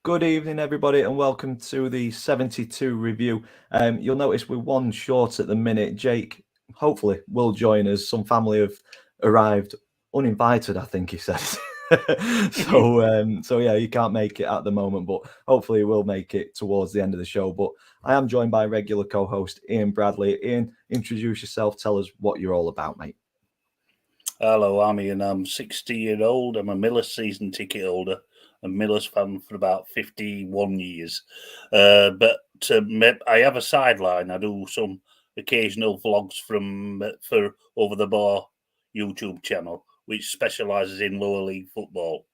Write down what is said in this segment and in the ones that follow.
Good evening, everybody, and welcome to the 72 review. You'll notice we're one short at the minute. Jake, hopefully, will join us. Some family have arrived uninvited, I think he says. So yeah, you can't make it at the moment, but hopefully we'll make it towards the end of the show. But I am joined by regular co-host Ian Bradley. Ian, introduce yourself. Tell us what you're all about, mate. Hello, I'm Ian. I'm 60-year-old. I'm a Millers season ticket holder. A Millers fan for about 51 years. But I have a sideline. I do some occasional vlogs for Over the Bar YouTube channel, which specialises in lower league football.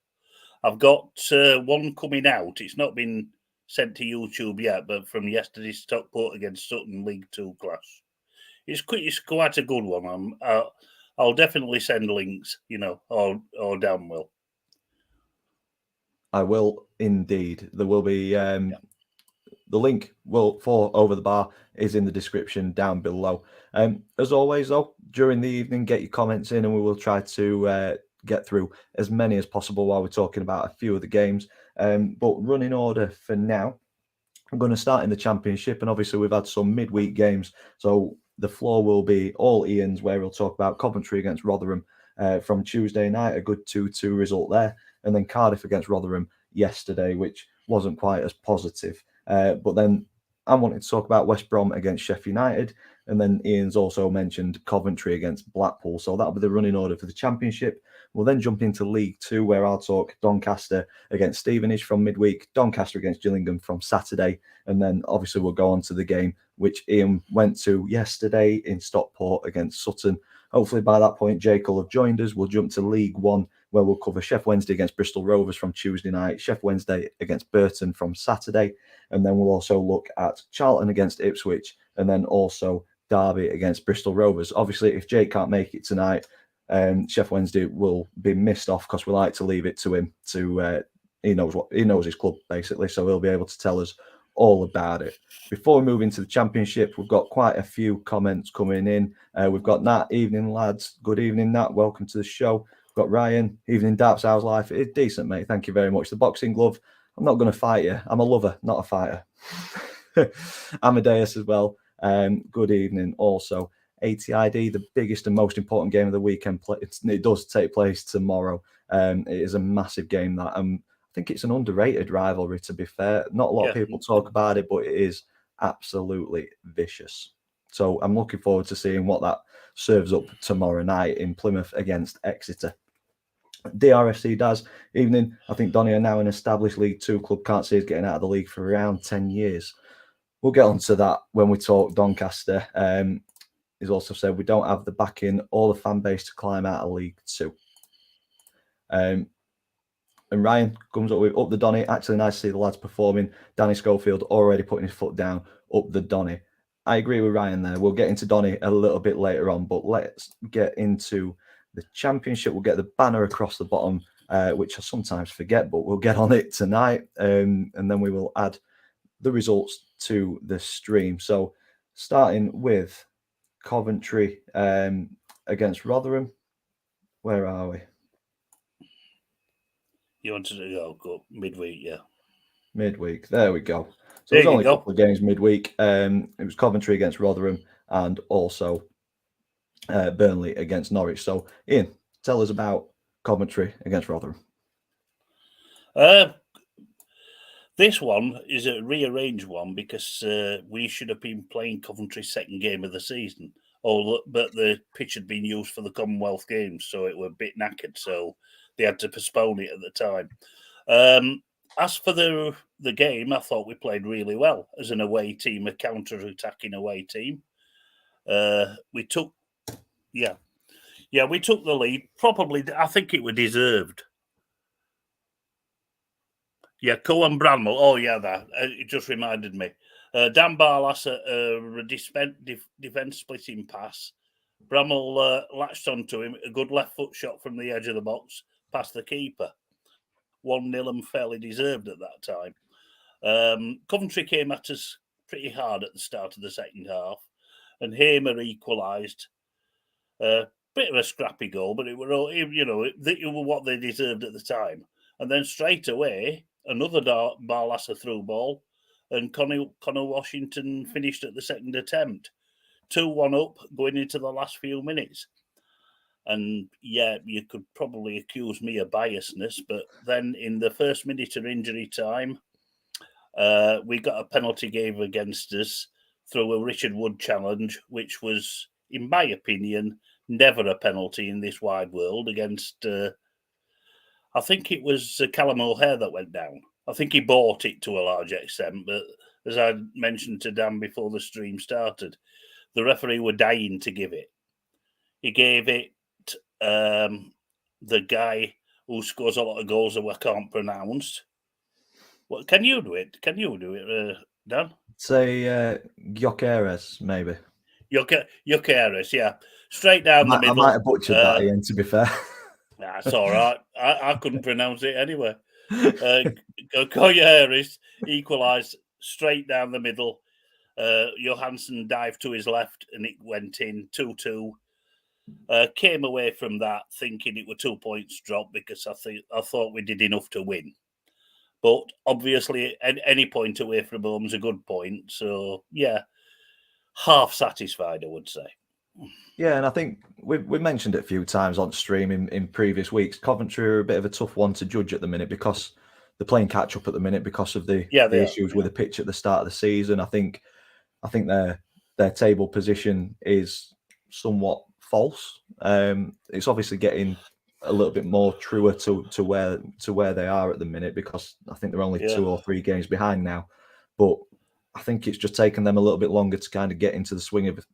I've got one coming out. It's not been sent to YouTube yet, but from yesterday's Stockport against Sutton League 2 clash. It's quite a good one. I'll definitely send links, or Dan will. I will indeed. There will be the link for Over the Bar is in the description down below. As always, though, during the evening, get your comments in, and we will try to get through as many as possible while we're talking about a few of the games. But running order for now, I'm going to start in the Championship, and obviously we've had some midweek games, so the floor will be all Ian's, where we'll talk about Coventry against Rotherham from Tuesday night, a good 2-2 result there, and then Cardiff against Rotherham yesterday, which wasn't quite as positive. But then I wanted to talk about West Brom against Sheffield United, and then Ian's also mentioned Coventry against Blackpool, so that'll be the running order for the Championship. We'll then jump into League Two, where I'll talk Doncaster against Stevenage from midweek, Doncaster against Gillingham from Saturday, and then obviously we'll go on to the game which Ian went to yesterday in Stockport against Sutton. Hopefully by that point Jake will have joined us. We'll jump to League One, where we'll cover Sheff Wednesday against Bristol Rovers from Tuesday night, Sheff Wednesday against Burton from Saturday, and then we'll also look at Charlton against Ipswich, and then also Derby against Bristol Rovers. Obviously, if Jake can't make it tonight, Sheff Wednesday will be missed off because we like to leave it to him to he knows his club basically, so he'll be able to tell us all about it. Before we move into the Championship, we've got quite a few comments coming in. We've got Nat. Evening, lads. Good evening, Nat. Welcome to the show. We've got Ryan. Evening, Darts. How's life? It's decent, mate. Thank you very much. The boxing glove. I'm not going to fight you. I'm a lover, not a fighter. Amadeus as well. Good evening. Also, ATID, the biggest and most important game of the weekend. It does take place tomorrow. It is a massive game that I think it's an underrated rivalry, to be fair. Not a lot of people talk about it, but it is absolutely vicious. So I'm looking forward to seeing what that serves up tomorrow night in Plymouth against Exeter. DRFC does. Evening. I think Donny are now an established League Two club. Can't see us getting out of the league for around 10 years. We'll get onto that when we talk Doncaster. He's also said we don't have the backing or the fan base to climb out of League Two. And Ryan comes up with up the Donny. Actually, nice to see the lads performing. Danny Schofield already putting his foot down. Up the Donny. I agree with Ryan there. We'll get into Donny a little bit later on, but let's get into the Championship. We'll get the banner across the bottom, which I sometimes forget, but we'll get on it tonight. And then we will add the results to the stream. So starting with Coventry against Rotherham. Where are we? You wanted to go midweek, yeah. Midweek. There we go. So there's only a couple of games midweek. It was Coventry against Rotherham and also Burnley against Norwich. So, Ian, tell us about Coventry against Rotherham. This one is a rearranged one because we should have been playing Coventry's second game of the season. But the pitch had been used for the Commonwealth Games, so it were a bit knackered. So they had to postpone it at the time. As for the game, I thought we played really well as an away team, a counter-attacking away team. We took the lead. Probably, I think it was deserved. Yeah, Cohen Bramall. Oh, yeah, that. It just reminded me. Dan Barlas, a defence splitting pass. Bramall latched onto him. A good left foot shot from the edge of the box past the keeper. 1-0 and fairly deserved at that time. Coventry came at us pretty hard at the start of the second half. And Hamer equalised. Bit of a scrappy goal, but it were what they deserved at the time. And then straight away, another Barlasser through ball, and Connor Washington finished at the second attempt. 2-1 up going into the last few minutes. And yeah, you could probably accuse me of biasness, but then in the first minute of injury time, we got a penalty gave against us through a Richard Wood challenge, which was, in my opinion, never a penalty in this wide world against, I think it was Callum O'Hare that went down. I think he bought it to a large extent, but as I mentioned to Dan before the stream started, the referee were dying to give it. He gave it the guy who scores a lot of goals that I can't pronounce. What can you do it? Can you do it, Dan? Say Gyökeres, maybe. Gyökeres, yeah. Straight down the middle. I might have butchered that, Ian, to be fair. That's all right. I couldn't pronounce it anyway. Gyökeres equalised straight down the middle. Johansson dived to his left and it went in 2-2. Came away from that thinking it were 2 points drop because I thought we did enough to win. But obviously, any point away from home is a good point. So yeah, half satisfied, I would say. Yeah, and I think we mentioned it a few times on stream in previous weeks. Coventry are a bit of a tough one to judge at the minute because they're playing catch up at the minute because of the issues with the pitch at the start of the season. I think their table position is somewhat false. It's obviously getting a little bit more truer to where they are at the minute because I think they're only 2 or 3 games behind now. But I think it's just taken them a little bit longer to kind of get into the swing of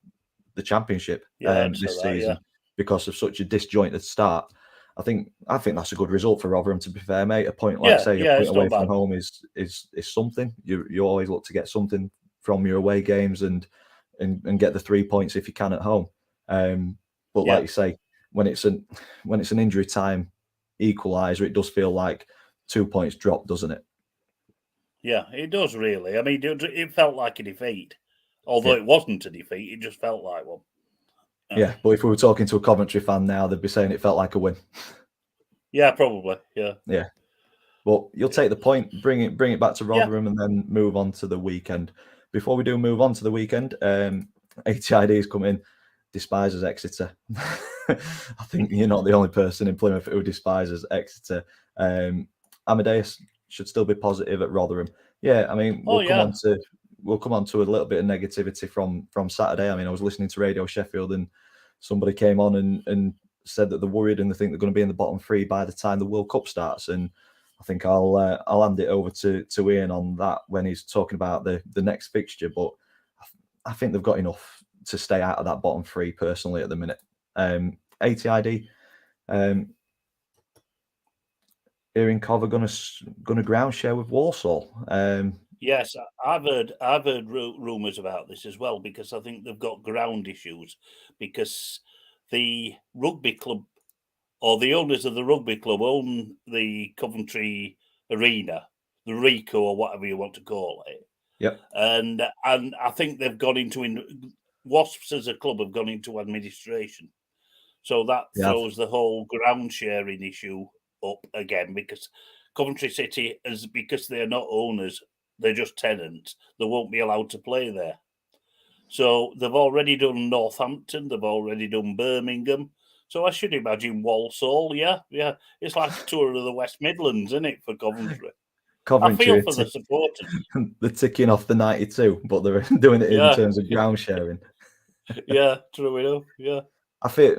the championship this season because of such a disjointed start. I think that's a good result for Rotherham, to be fair, mate. A point a point away from home is something. You always look to get something from your away games and get the 3 points if you can at home. But like you say, when it's an injury time equaliser, it does feel like 2 points drop, doesn't it? Yeah, it does really. I mean, it felt like a defeat. Although it wasn't a defeat, it just felt like one. Yeah, but if we were talking to a Coventry fan now, they'd be saying it felt like a win. Yeah, probably. Yeah. Yeah. Well, you'll take the point, bring it back to Rotherham, and then move on to the weekend. Before we do move on to the weekend, ATID's come in, despises Exeter. I think you're not the only person in Plymouth who despises Exeter. Amadeus should still be positive at Rotherham. Yeah, I mean, we'll come on to a little bit of negativity from Saturday. I mean, I was listening to Radio Sheffield and somebody came on and said that they're worried and they think they're going to be in the bottom 3 by the time the World Cup starts. And I think I'll hand it over to Ian on that when he's talking about the next fixture. But I think they've got enough to stay out of that bottom 3 personally at the minute. ATID, Erin Cov are going to ground share with Walsall. Yes, I've heard rumours about this as well because I think they've got ground issues because the rugby club or the owners of the rugby club own the Coventry Arena, the Rico or whatever you want to call it. Yep. And I think they've gone into Wasps as a club have gone into administration, so that throws the whole ground sharing issue up again because Coventry City because they're not owners. They're just tenants. They won't be allowed to play there. So they've already done Northampton. They've already done Birmingham. So I should imagine Walsall. Yeah. It's like a tour of the West Midlands, isn't it, for Coventry? I feel for the supporters. They're ticking off the 92, but they're doing it in terms of ground sharing. Yeah, true enough. Yeah. I feel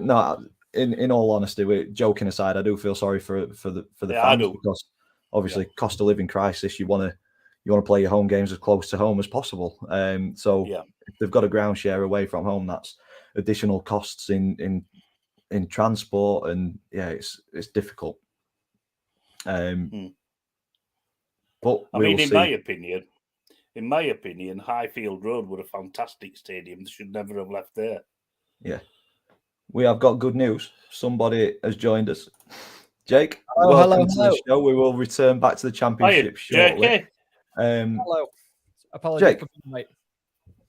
in all honesty, joking aside, I do feel sorry for the fans because obviously cost of living crisis. You want to play your home games as close to home as possible. So if they've got a ground share away from home, that's additional costs in transport, and it's difficult. But I mean, in my opinion, Highfield Road were a fantastic stadium. They should never have left there. Yeah, we have got good news. Somebody has joined us. Jake, welcome to the show. We will return back to the championship shortly. Hello. Apologies, Jake, mate.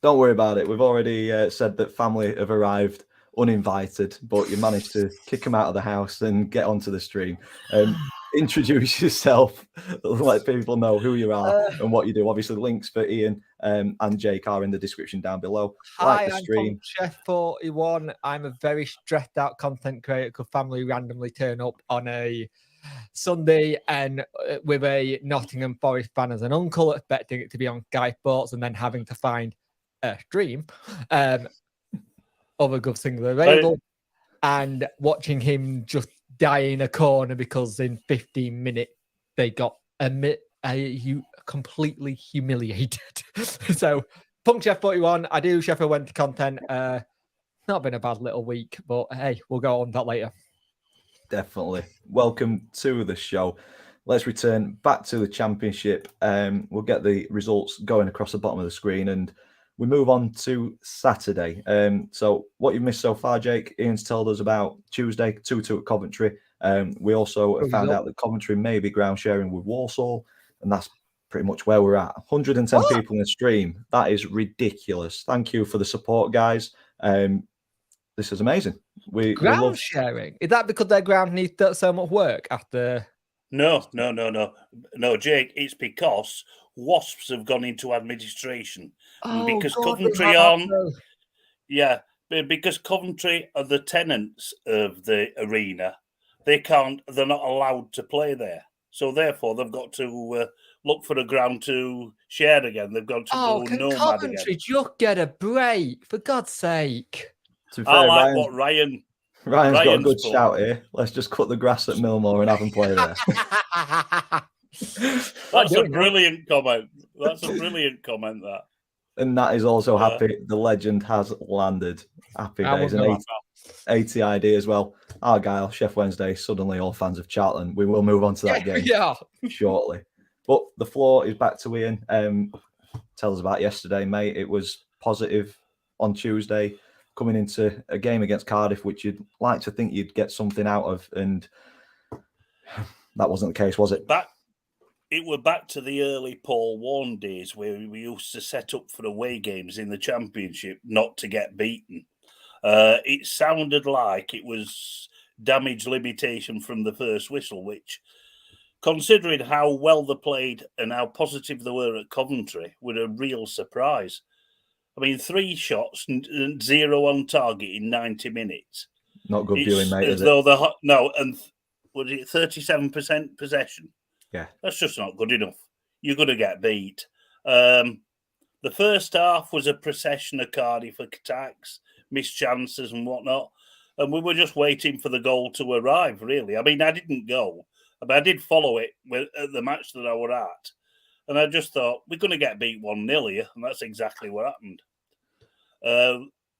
Don't worry about it. We've already said that family have arrived uninvited, but you managed to kick them out of the house and get onto the stream. introduce yourself, let people know who you are and what you do. Obviously, links for Ian and Jake are in the description down below. Hi, the stream. I'm Chef 41. I'm a very stressed out content creator because family randomly turn up on a Sunday and with a Nottingham Forest fan as an uncle, expecting it to be on Sky Sports and then having to find a stream. Other good things available. And watching him just die in a corner because in 15 minutes they got completely humiliated. So, Punk Chef 41, I do Sheffield Wednesday content. Not been a bad little week, but hey, we'll go on that later. Definitely. Welcome to the show. Let's return back to the championship. We'll get the results going across the bottom of the screen and we move on to Saturday. So what you've missed so far, Jake, Ian's told us about Tuesday, 2-2 at Coventry. We also found out that Coventry may be ground sharing with Walsall, and that's pretty much where we're at. 110 people in the stream. That is ridiculous. Thank you for the support, guys. This is amazing. Ground sharing? Is that because their ground needs so much work after? No, Jake. It's because Wasps have gone into administration. Because Coventry because Coventry are the tenants of the arena. They're not allowed to play there. So therefore, they've got to look for a ground to share again. They've got to go nomad Coventry again. just get a break, for God's sake. To be fair, Ryan's got a good shout here. Let's just cut the grass at Millmore and have them play there. That's a brilliant comment. That's a brilliant comment, that. And that is also happy. The legend has landed. Happy days. And 80 ID as well. Argyle, Chef Wednesday, suddenly all fans of Charlton. We will move on to that game shortly. But the floor is back to Ian. Tell us about yesterday, mate. It was positive on Tuesday, coming into a game against Cardiff, which you'd like to think you'd get something out of. And that wasn't the case, was it? It were back to the early Paul Warne days where we used to set up for away games in the Championship not to get beaten. It sounded like it was damage limitation from the first whistle, which, considering how well they played and how positive they were at Coventry, was a real surprise. I mean, 3 shots and 0 on target in 90 minutes. Not good viewing, mate, is it? And was it 37% possession? Yeah. That's just not good enough. You're going to get beat. The first half was a procession of Cardiff attacks, missed chances and whatnot. And we were just waiting for the goal to arrive, really. I mean, I didn't go, but I did follow it at the match that I were at. And I just thought, we're going to get beat 1-0 here. And that's exactly what happened.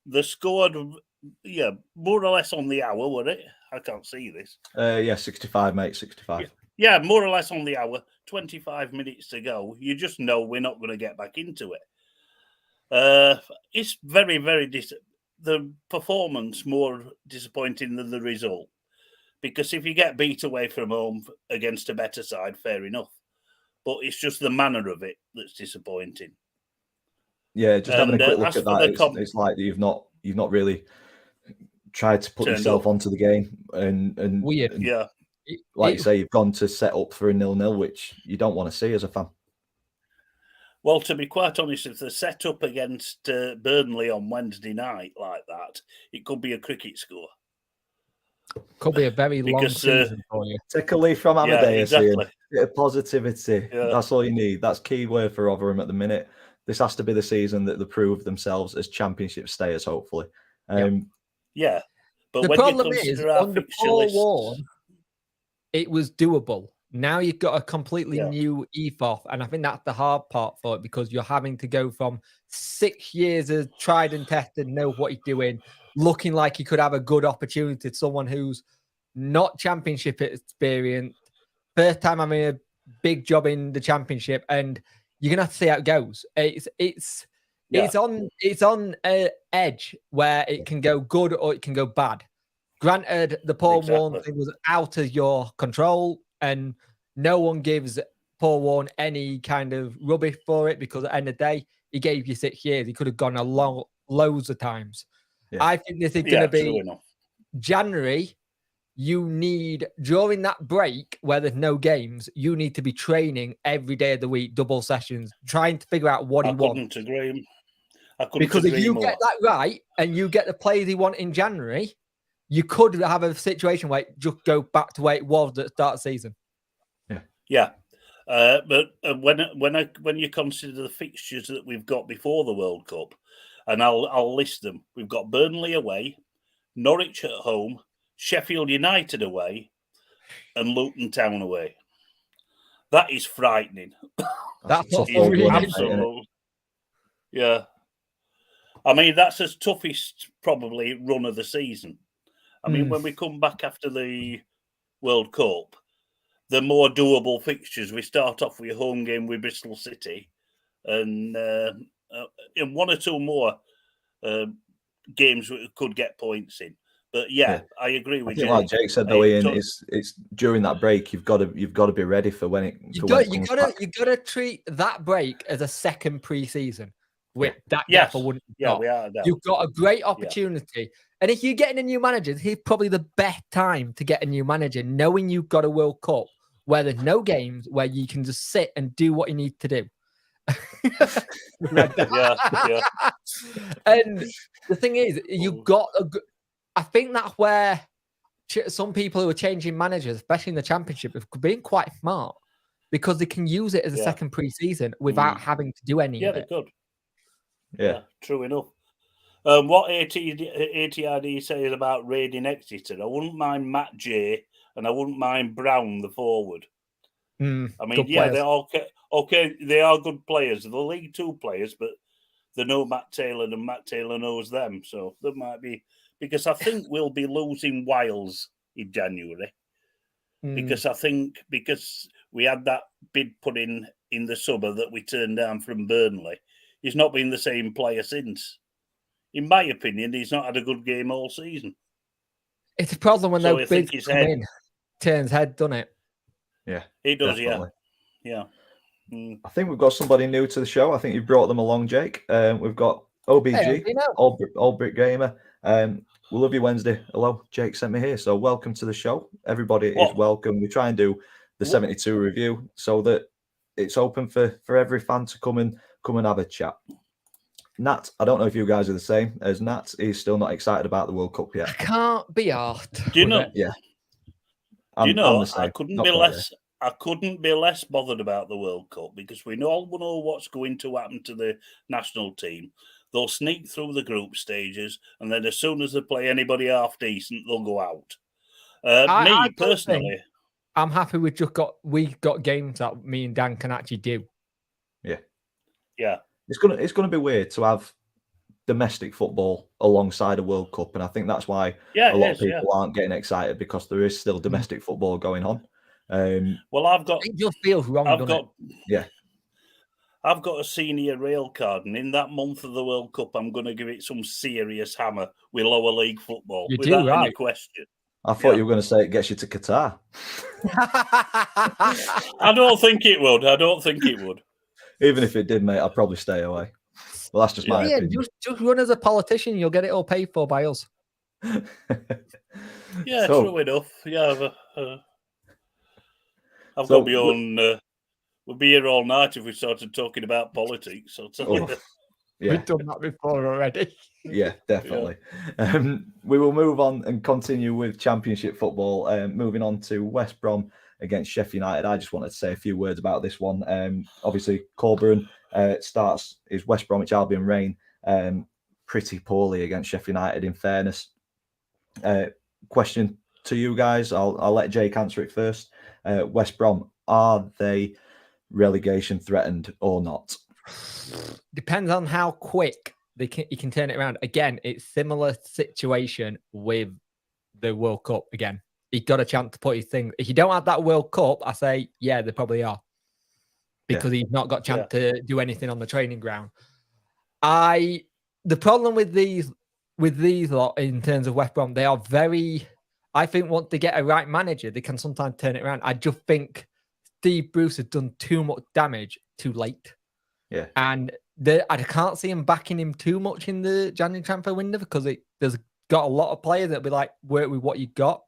They scored, more or less on the hour, were it? I can't see this. 65, mate, 65. Yeah, more or less on the hour, 25 minutes to go. You just know we're not going to get back into it. It's very, very the performance more disappointing than the result. Because if you get beat away from home against a better side, fair enough. But it's just the manner of it that's disappointing. Yeah, just having a quick look at that, it's like you've not really tried to put yourself onto the game and weird. And, like you say, you've gone to set up for a 0-0, which you don't want to see as a fan. Well, to be quite honest, if they set up against Burnley on Wednesday night like that, it could be a cricket score. Could be a very long season for you. Take a leaf from Amadeus, exactly. Ian. Bit of positivity. Yeah. That's all you need. That's key word for Rotherham at the minute. This has to be the season that they prove themselves as championship stayers, hopefully. But the problem is, under Paul Warne, it was doable. Now you've got a completely new ethos, and I think that's the hard part for it, because you're having to go from 6 years of tried and tested, know what he's doing, looking like he could have a good opportunity to someone who's not championship experience, first time having a big job in the championship, and you're gonna have to see how it goes. It's on an edge where it can go good or it can go bad. Granted, the Paul Warne thing was out of your control, and no one gives Paul Warne any kind of rubbish for it, because at the end of the day, he gave you 6 years. He could have gone loads of times. Yeah. I think this is going to be January. you need, during that break where there's no games, you need to be training every day of the week, double sessions, trying to figure out what he wants. Because if you get that right and you get the players he want in January, you could have a situation where it just go back to where it was at the start of the season. Yeah. But when you consider the fixtures that we've got before the World Cup, and I'll list them. We've got Burnley away, Norwich at home, Sheffield United away, and Luton Town away. That is frightening. That's absolute. Yeah. I mean, that's the toughest probably run of the season. I mean, when we come back after the World Cup, the more doable fixtures, we start off with a home game with Bristol City and one or two more games we could get points in. But I agree with you. Like Jake said, though, Ian, it's during that break you've got to be ready for when it. You got to treat that break as a second pre-season. With that gap, I wouldn't. Yeah, we are. You've got a great opportunity, and if you're getting a new manager, he's probably the best time to get a new manager, knowing you've got a World Cup where there's no games, where you can just sit and do what you need to do. Yeah. And the thing is, you've got I think that's where some people who are changing managers, especially in the Championship, have been quite smart because they can use it as a second pre-season without having to do any of it. They could. Yeah, true enough. What ATRD says about raiding Exeter, I wouldn't mind Matt J and I wouldn't mind Brown, the forward. I mean, they're okay. They are good players. They're the League Two players, but they know Matt Taylor and Matt Taylor knows them. So there might be, because I think we'll be losing Wiles in January. Because we had that bid put in the summer that we turned down from Burnley. He's not been the same player since. In my opinion, he's not had a good game all season. It's a problem when those bids come in. Turns head, doesn't it? Yeah. It does, definitely. Yeah. I think we've got somebody new to the show. I think you brought them along, Jake. We've got OBG, Old Brick Gamer. We love you Wednesday. Hello, Jake sent me here. So welcome to the show. Everybody is welcome. We try and do the 72 review so that it's open for every fan to come and have a chat. Nat, I don't know if you guys are the same as Nat. He's still not excited about the World Cup yet. I can't be arsed. Do you know? Yeah. I couldn't be less bothered about the World Cup because we all know what's going to happen to the national team. They'll sneak through the group stages, and then as soon as they play anybody half decent, they'll go out. Me personally, I'm happy we got games that me and Dan can actually do. Yeah. It's gonna be weird to have domestic football alongside a World Cup, and I think that's why a lot of people aren't getting excited because there is still domestic football going on. It just feels wrong. I've got a senior rail card, and in that month of the World Cup, I'm going to give it some serious hammer with lower league football. Without any question. I thought you were going to say it gets you to Qatar. I don't think it would. Even if it did, mate, I'd probably stay away. Well, that's just my opinion. Just run as a politician. You'll get it all paid for by us. True enough. Yeah, I've got my own... we'll be here all night if we started talking about politics. I'll tell you. Yeah. We've done that before already. Yeah, definitely. Yeah. We will move on and continue with Championship football. Moving on to West Brom against Sheffield United. I just wanted to say a few words about this one. Obviously, Corberán starts his West Bromwich Albion reign pretty poorly against Sheffield United, in fairness. Question to you guys. I'll let Jake answer it first. West Brom, are they relegation threatened or not? Depends on how quick you can turn it around. Again, it's similar situation with the World Cup. Again, he got a chance to put his thing. If you don't have that World Cup, I say, yeah, they probably are. Because he's not got a chance to do anything on the training ground. The problem with these lot in terms of West Brom, they are very, I think once they get a right manager, they can sometimes turn it around. I just think Steve Bruce has done too much damage too late. Yeah. And I can't see him backing him too much in the January transfer window because there's got a lot of players that'll be like, work with what you got.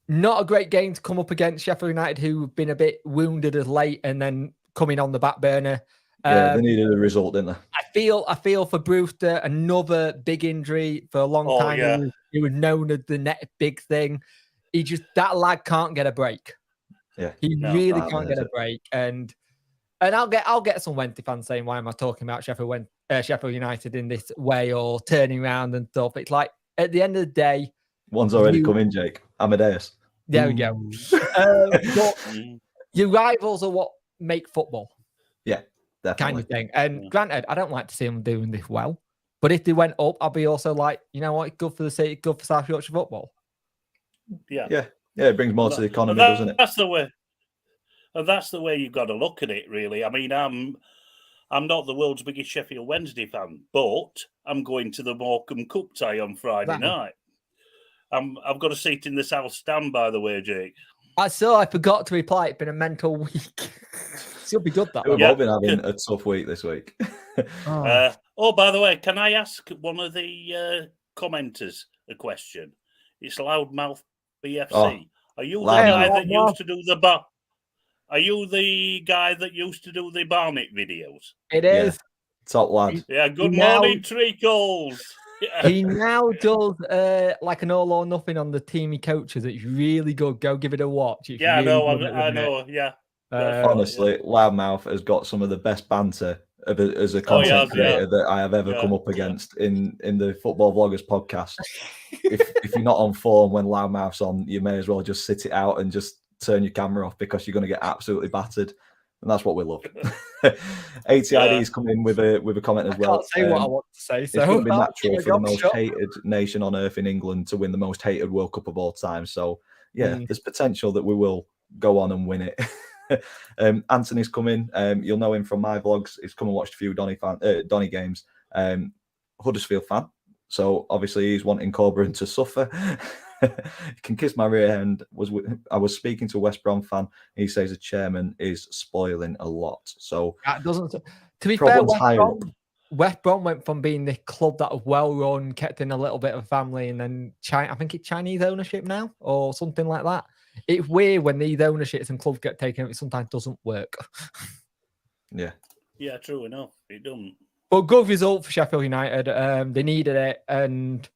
Not a great game to come up against Sheffield United, who've been a bit wounded as late and then coming on the back burner. Yeah, they needed a result, didn't they? I feel for Brewster, another big injury. For a long time. Yeah. He was known as the next big thing. That lad can't get a break. Yeah, he really can't get a break. And I'll get some Wednesday fans saying, "Why am I talking about Sheffield United in this way or turning around and stuff?" It's like at the end of the day, one's already come in, Jake. Amadeus. There we go. But your rivals are what make football. Yeah, definitely. Kind of thing. And granted, I don't like to see them doing this well. But if they went up, I'd be also like, you know what? Good for the city, good for South Yorkshire football. Yeah. It brings more to the economy, doesn't it? That's the way. And that's the way you've got to look at it, really. I mean, I'm not the world's biggest Sheffield Wednesday fan, but I'm going to the Morecambe Cup tie on Friday night. I've got a seat in the South Stand, by the way, Jake. I forgot to reply. It's been a mental week. It'll be good, that. We've all been having a tough week this week. By the way, can I ask one of the commenters a question? It's Loudmouth BFC. Are you the guy that used to do the bar? Are you the guy that used to do the Barnet videos? It is. Yeah. Top lad. Yeah, good morning, Treacles. He now does like an all or nothing on the team he coaches. It's really good. Go give it a watch. It's I know. Yeah. Honestly, Loudmouth has got some of the best banter as a content creator that I have ever come up against in the Football Vloggers podcast. if you're not on form when Loudmouth's on, you may as well just sit it out and just turn your camera off because you're going to get absolutely battered. And that's what we love. ATID's come in with a comment as well. I can't say what I want to say. So it's going to be natural for the most hated nation on earth in England to win the most hated World Cup of all time. So, there's potential that we will go on and win it. Anthony's come in. You'll know him from my vlogs. He's come and watched a few Donny games. Huddersfield fan. So, obviously, he's wanting Coburn to suffer. You can kiss my rear end. I was speaking to a West Brom fan. He says the chairman is spoiling a lot. So that doesn't. To be fair, West Brom went from being the club that was well run, kept in a little bit of family, and then I think it's Chinese ownership now or something like that. It's weird when these ownerships and clubs get taken. It sometimes doesn't work. Yeah, true enough. It doesn't. But good result for Sheffield United. They needed it, and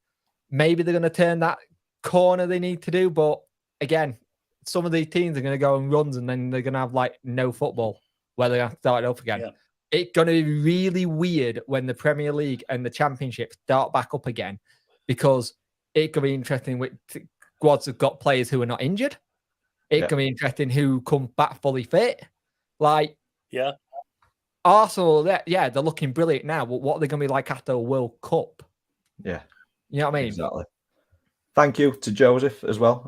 maybe they're going to turn that corner they need to do. But again, some of these teams are going to go on runs and then they're going to have like no football where they have to start it up again. It's going to be really weird when the Premier League and the Championship start back up again, because it could be interesting with squads have got players who are not injured. It can be interesting who come back fully fit. Arsenal, they're looking brilliant now, but what are they going to be like after a World Cup? Yeah. You know what I mean? Exactly. Thank you to Joseph as well.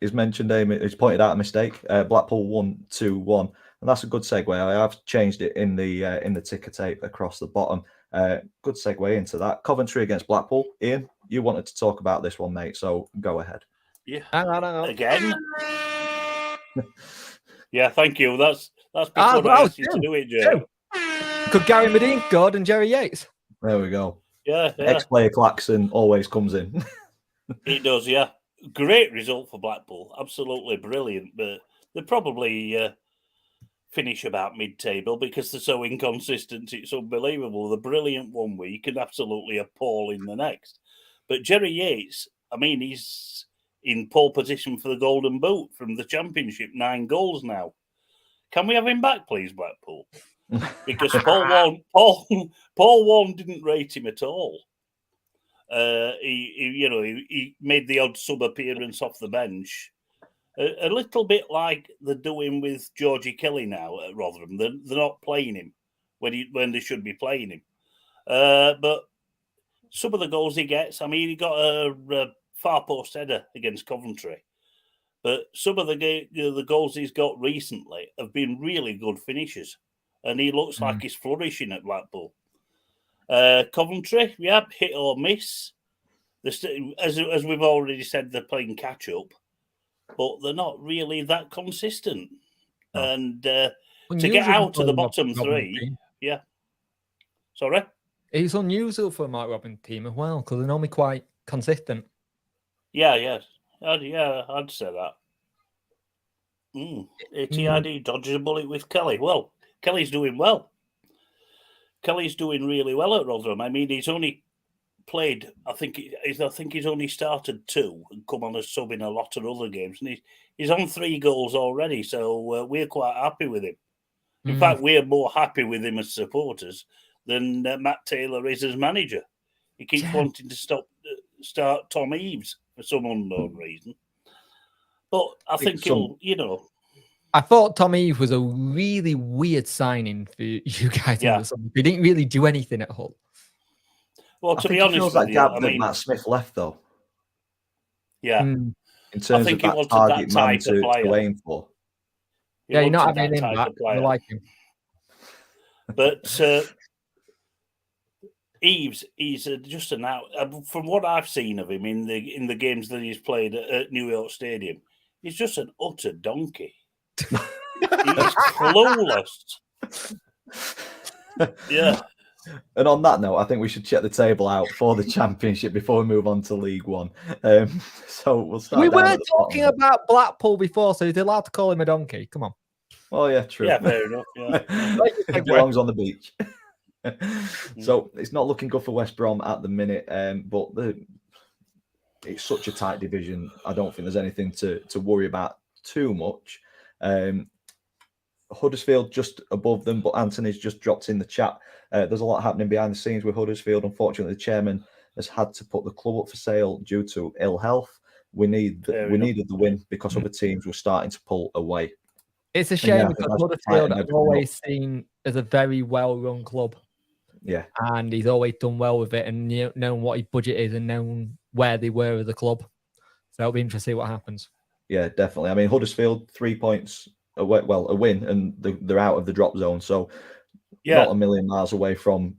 He's mentioned he's pointed out a mistake. Blackpool 1-2-1, and that's a good segue. I have changed it in the ticker tape across the bottom. Good segue into that. Coventry against Blackpool. Ian, you wanted to talk about this one, mate, so go ahead. Yeah. Hang on. Again. Yeah, thank you. That's before I asked you to do it, Joe. Could Gary Medine scored and Jerry Yates? There we go. Yeah. Ex-player Claxon always comes in. It does, yeah. Great result for Blackpool. Absolutely brilliant. But they probably finish about mid-table because they're so inconsistent. It's unbelievable. They're brilliant one week and absolutely appalling the next. But Jerry Yates, I mean, he's in pole position for the Golden Boot from the Championship. 9 goals now. Can we have him back, please, Blackpool? Because Paul Warne didn't rate him at all. He made the odd sub appearance off the bench, a little bit like they're doing with Georgie Kelly now at Rotherham. They're not playing him when they should be playing him. But some of the goals he gets, I mean, he got a far post header against Coventry. But some of the goals he's got recently have been really good finishes, and he looks like he's flourishing at Blackpool. Coventry, hit or miss. As we've already said, they're playing catch up, but they're not really that consistent. No. And to get out of the bottom three, Sorry, it's unusual for a Mark Robin team as well because they're normally quite consistent. Yes. I'd say that. ATID dodges a bullet with Kelly. Well, Kelly's doing well. Kelly's doing really well at Rotherham. I mean, he's only played. I think he's only started 2 and come on as sub in a lot of other games, and he's on 3 goals already. So we're quite happy with him. In fact, we're more happy with him as supporters than Matt Taylor is as manager. He keeps wanting to start Tom Eaves for some unknown reason. But I think he'll, I thought Tom Eve was a really weird signing for you guys. Yeah. He didn't really do anything at Hull. Well, to be honest with you, I mean, Matt Smith left though. Yeah. In terms of that target man to aim for. Yeah, you're not having him back. I like him. But Eaves, he's just an out. From what I've seen of him in the games that he's played at New York Stadium, he's just an utter donkey. He's clueless. Yeah. And on that note, I think we should check the table out for the Championship before we move on to League One. So we'll start. We were talking about Blackpool before, so he's allowed to call him a donkey. Come on. Oh yeah, true. Yeah, fair enough. Yeah. He belongs on the beach. So it's not looking good for West Brom at the minute, but it's such a tight division. I don't think there's anything to worry about too much. Huddersfield just above them, but Anthony's just dropped in the chat. There's a lot happening behind the scenes with Huddersfield. Unfortunately, the chairman has had to put the club up for sale due to ill health. We needed the win because other teams were starting to pull away. It's a shame because Huddersfield I've always seen as a very well-run club. Yeah, and he's always done well with it, and known what his budget is, and known where they were as a club. So it'll be interesting to see what happens. Yeah, definitely. I mean, Huddersfield 3 points away, well, a win, and they're out of the drop zone. So not a million miles away from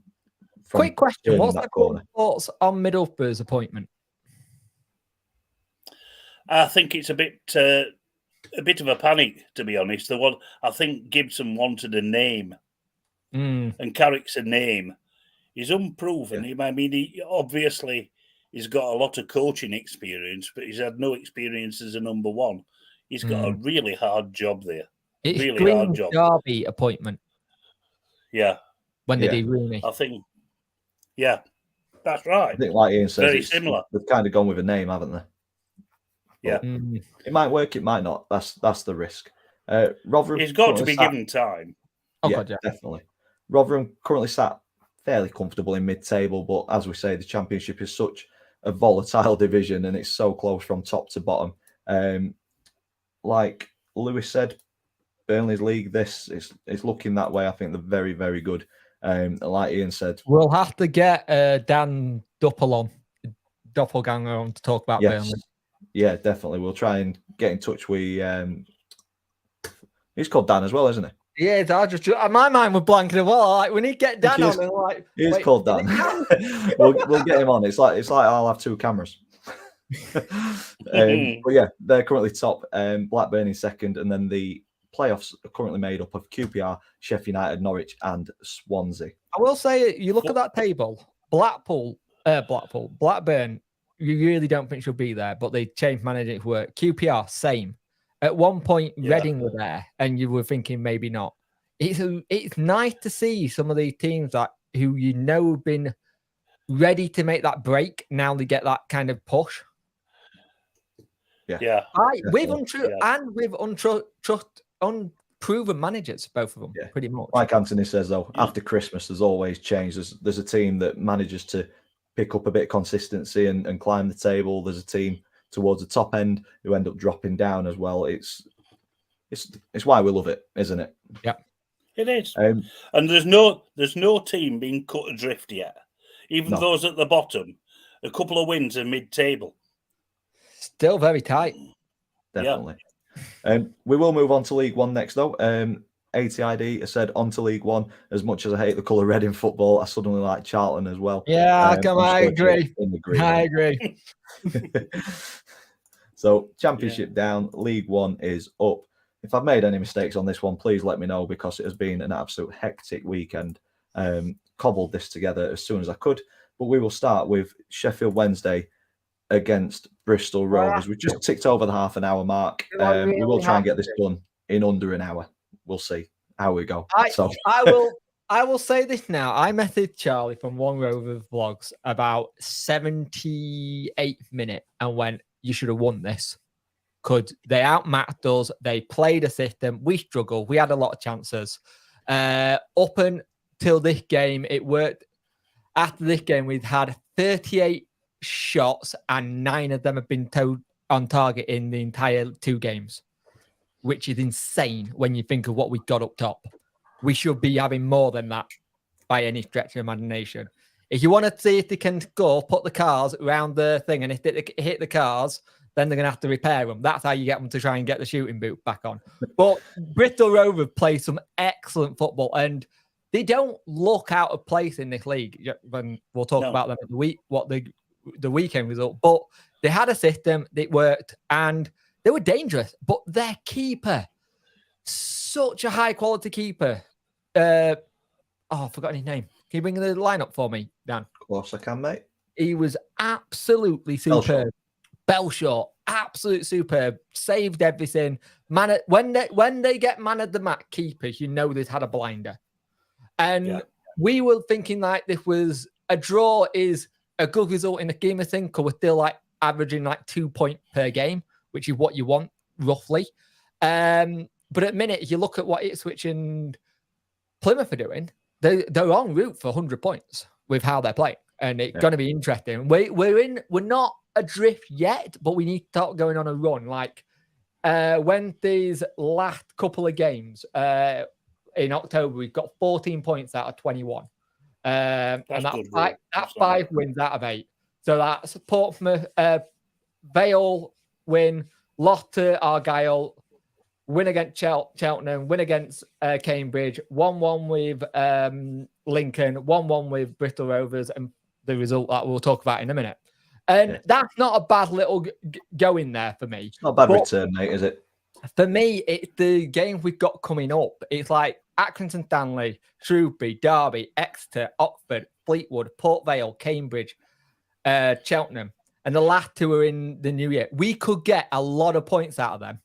quick question: what's the thoughts on Middlesbrough's appointment? I think it's a bit of a panic, to be honest. I think Gibson wanted a name. And Carrick's a name. He's unproven. Yeah. I mean, he's got a lot of coaching experience, but he's had no experience as a number 1. He's got a really hard job there. It's really hard job. Derby appointment. Yeah. When they do Rooney. I think. Yeah, that's right. I think, like Ian says, very similar. They've kind of gone with a name, haven't they? Yeah. It might work. It might not. That's the risk. Rotherham. He's got to be given time. Oh, yeah, definitely. Rotherham currently sat fairly comfortable in mid-table, but as we say, the Championship is such a volatile division and it's so close from top to bottom. Like Lewis said, Burnley's league, it's looking that way. I think they're very, very good. Like Ian said, we'll have to get Dan Doppelganger on to talk about Burnley. Yeah, definitely. We'll try and get in touch with. He's called Dan as well, isn't he? Yeah, my mind was blanking as well. Like, we need to get Dan on. And like, he's called Dan. we'll get him on. It's like I'll have 2 cameras. But yeah, they're currently top. Blackburn in second, and then the playoffs are currently made up of QPR, Sheffield United, Norwich, and Swansea. I will say, you look at that table, Blackburn. You really don't think she'll be there, but they changed management work. QPR, same. At one point, Reading were there, and you were thinking maybe not. It's nice to see some of these teams who have been ready to make that break. Now they get that kind of push. Yeah. With unproven managers, both of them, pretty much. Like Anthony says, though, after Christmas, there's always change. There's a team that manages to pick up a bit of consistency and climb the table. There's a team towards the top end who end up dropping down as well. It's why we love it, isn't it? Yeah, it is. And there's no team being cut adrift yet. Even those at the bottom, a couple of wins are mid-table. Still very tight. Definitely. Yeah. We will move on to League One next, though. ATID has said on to League One. As much as I hate the colour red in football, I suddenly like Charlton as well. Yeah, I agree. I agree. So Championship down, League One is up. If I've made any mistakes on this one, please let me know, because it has been an absolute hectic weekend. Cobbled this together as soon as I could. But we will start with Sheffield Wednesday against Bristol Rovers. We've just ticked over the half an hour mark. We will try and get this done in under an hour. We'll see how we go. I will say this now. I messaged Charlie from One Rovers Vlogs about 78th minute and went, you should have won this. Because they outmatched us. They played a system. We struggled. We had a lot of chances. Up until this game, it worked. After this game, we'd had 38 shots and 9 of them have been on target in the entire 2 games, which is insane when you think of what we got up top. We should be having more than that by any stretch of imagination. If you want to see if they can score, put the cars around the thing, and if they hit the cars, then they're going to have to repair them. That's how you get them to try and get the shooting boot back on. But Bristol Rovers play some excellent football, and they don't look out of place in this league. When we'll talk about them at the weekend result. But they had a system that worked, and they were dangerous. But their keeper, such a high quality keeper. I've forgotten his name. Can you bring the lineup for me, Dan? Of course I can, mate. He was absolutely superb. Belshaw, absolute superb. Saved everything. When they get man of the match keepers, you know they've had a blinder. And we were thinking like this was a draw is a good result in the game of thing because we're still like averaging like 2 points per game, which is what you want roughly. But at the minute, if you look at what Ipswich and Plymouth are doing, they're en route for 100 points with how they're playing. And it's going to be interesting. We're not adrift yet, but we need to start going on a run. Like when these last couple of games in October, we've got 14 points out of 21. And that's 5 wins out of 8. So that's Portsmouth, Vale win, loss to Argyle, win against Cheltenham, win against Cambridge, 1-1 with Lincoln, 1-1 with Bristol Rovers, and the result that we'll talk about in a minute. And that's not a bad little go in there for me. It's not a bad return, mate, is it? For me, it's the game we've got coming up. It's like Accrington Stanley, Shrewsbury, Derby, Exeter, Oxford, Fleetwood, Port Vale, Cambridge, Cheltenham. And the last 2 are in the new year. We could get a lot of points out of them.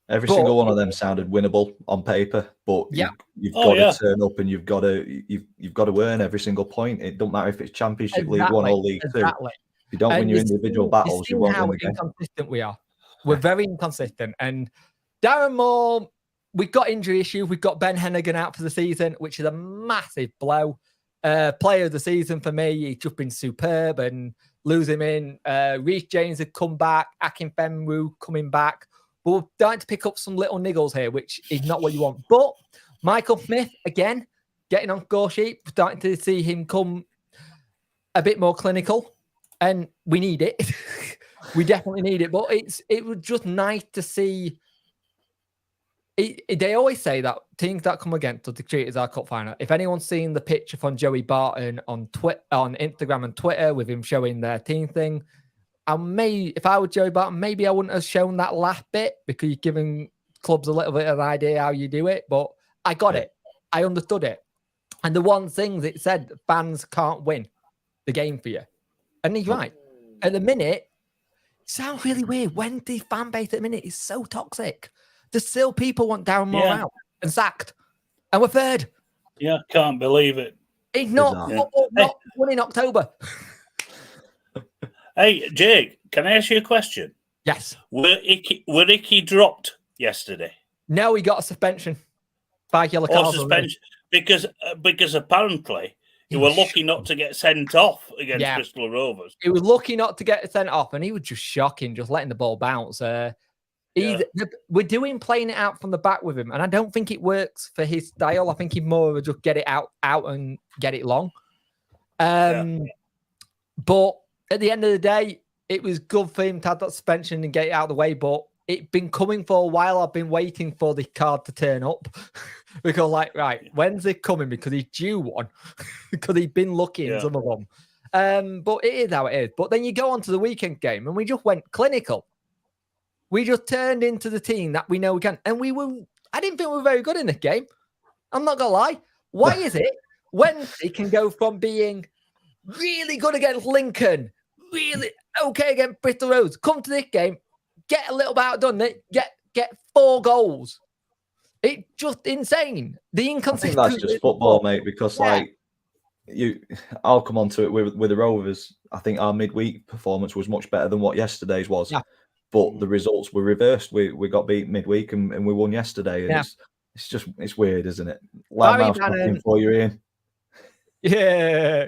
Every single one of them sounded winnable on paper, but you've got to turn up and you've got to earn every single point. It don't matter if it's Championship League 1 or League 2. If you don't win your individual battles, you won't win the game. Inconsistent we are. We're very inconsistent. And Darren Moore, we've got injury issues. We've got Ben Hennigan out for the season, which is a massive blow. Player of the season for me. He's just been superb and lose him in. Reece James had come back. Akin Fenwu coming back. But we're starting to pick up some little niggles here, which is not what you want. But Michael Smith, again, getting on score sheet, starting to see him come a bit more clinical. And we need it. We definitely need it. But it was just nice to see. They always say that teams that come against us, they treat it as our cup final. If anyone's seen the picture from Joey Barton on Instagram and Twitter with him showing their team thing, if I were Joey Barton, maybe I wouldn't have shown that last bit because you're giving clubs a little bit of an idea how you do it. But I got it. I understood it. And the one thing that said fans can't win the game for you. And he's right. At the minute, it sounds really weird. When the fan base at the minute is so toxic. There's still people want Darren Moore out and sacked. And we're third. Yeah, can't believe it. It's not won in October. Hey, Jake, can I ask you a question? Yes. Were Icky dropped yesterday? No, he got a suspension. 5 yellow cards. Suspension. Because apparently he was lucky not to get sent off against Bristol Rovers. He was lucky not to get sent off, and he was just shocking, just letting the ball bounce. We're playing it out from the back with him, and I don't think it works for his style. I think he'd more of just get it out and get it long. But at the end of the day, it was good for him to have that suspension and get it out of the way. But it's been coming for a while. I've been waiting for the card to turn up because, when's it coming? Because he's due one. Because he's been lucky in some of them. But it is how it is. But then you go on to the weekend game, and we just went clinical. We just turned into the team that we know we can. And I didn't think we were very good in this game. I'm not going to lie. Why is it Wednesday can go from being really good against Lincoln, really okay against Bristol Rovers. Come to this game, get a little bit outdone. Get 4 goals. It's just insane. The inconsistency. I think that's just football, mate. Because I'll come on to it with the Rovers. I think our midweek performance was much better than what yesterday's was. Yeah. But the results were reversed. We got beat midweek and we won yesterday. And it's weird, isn't it? Loudmouth talking for you, Ian. Yeah.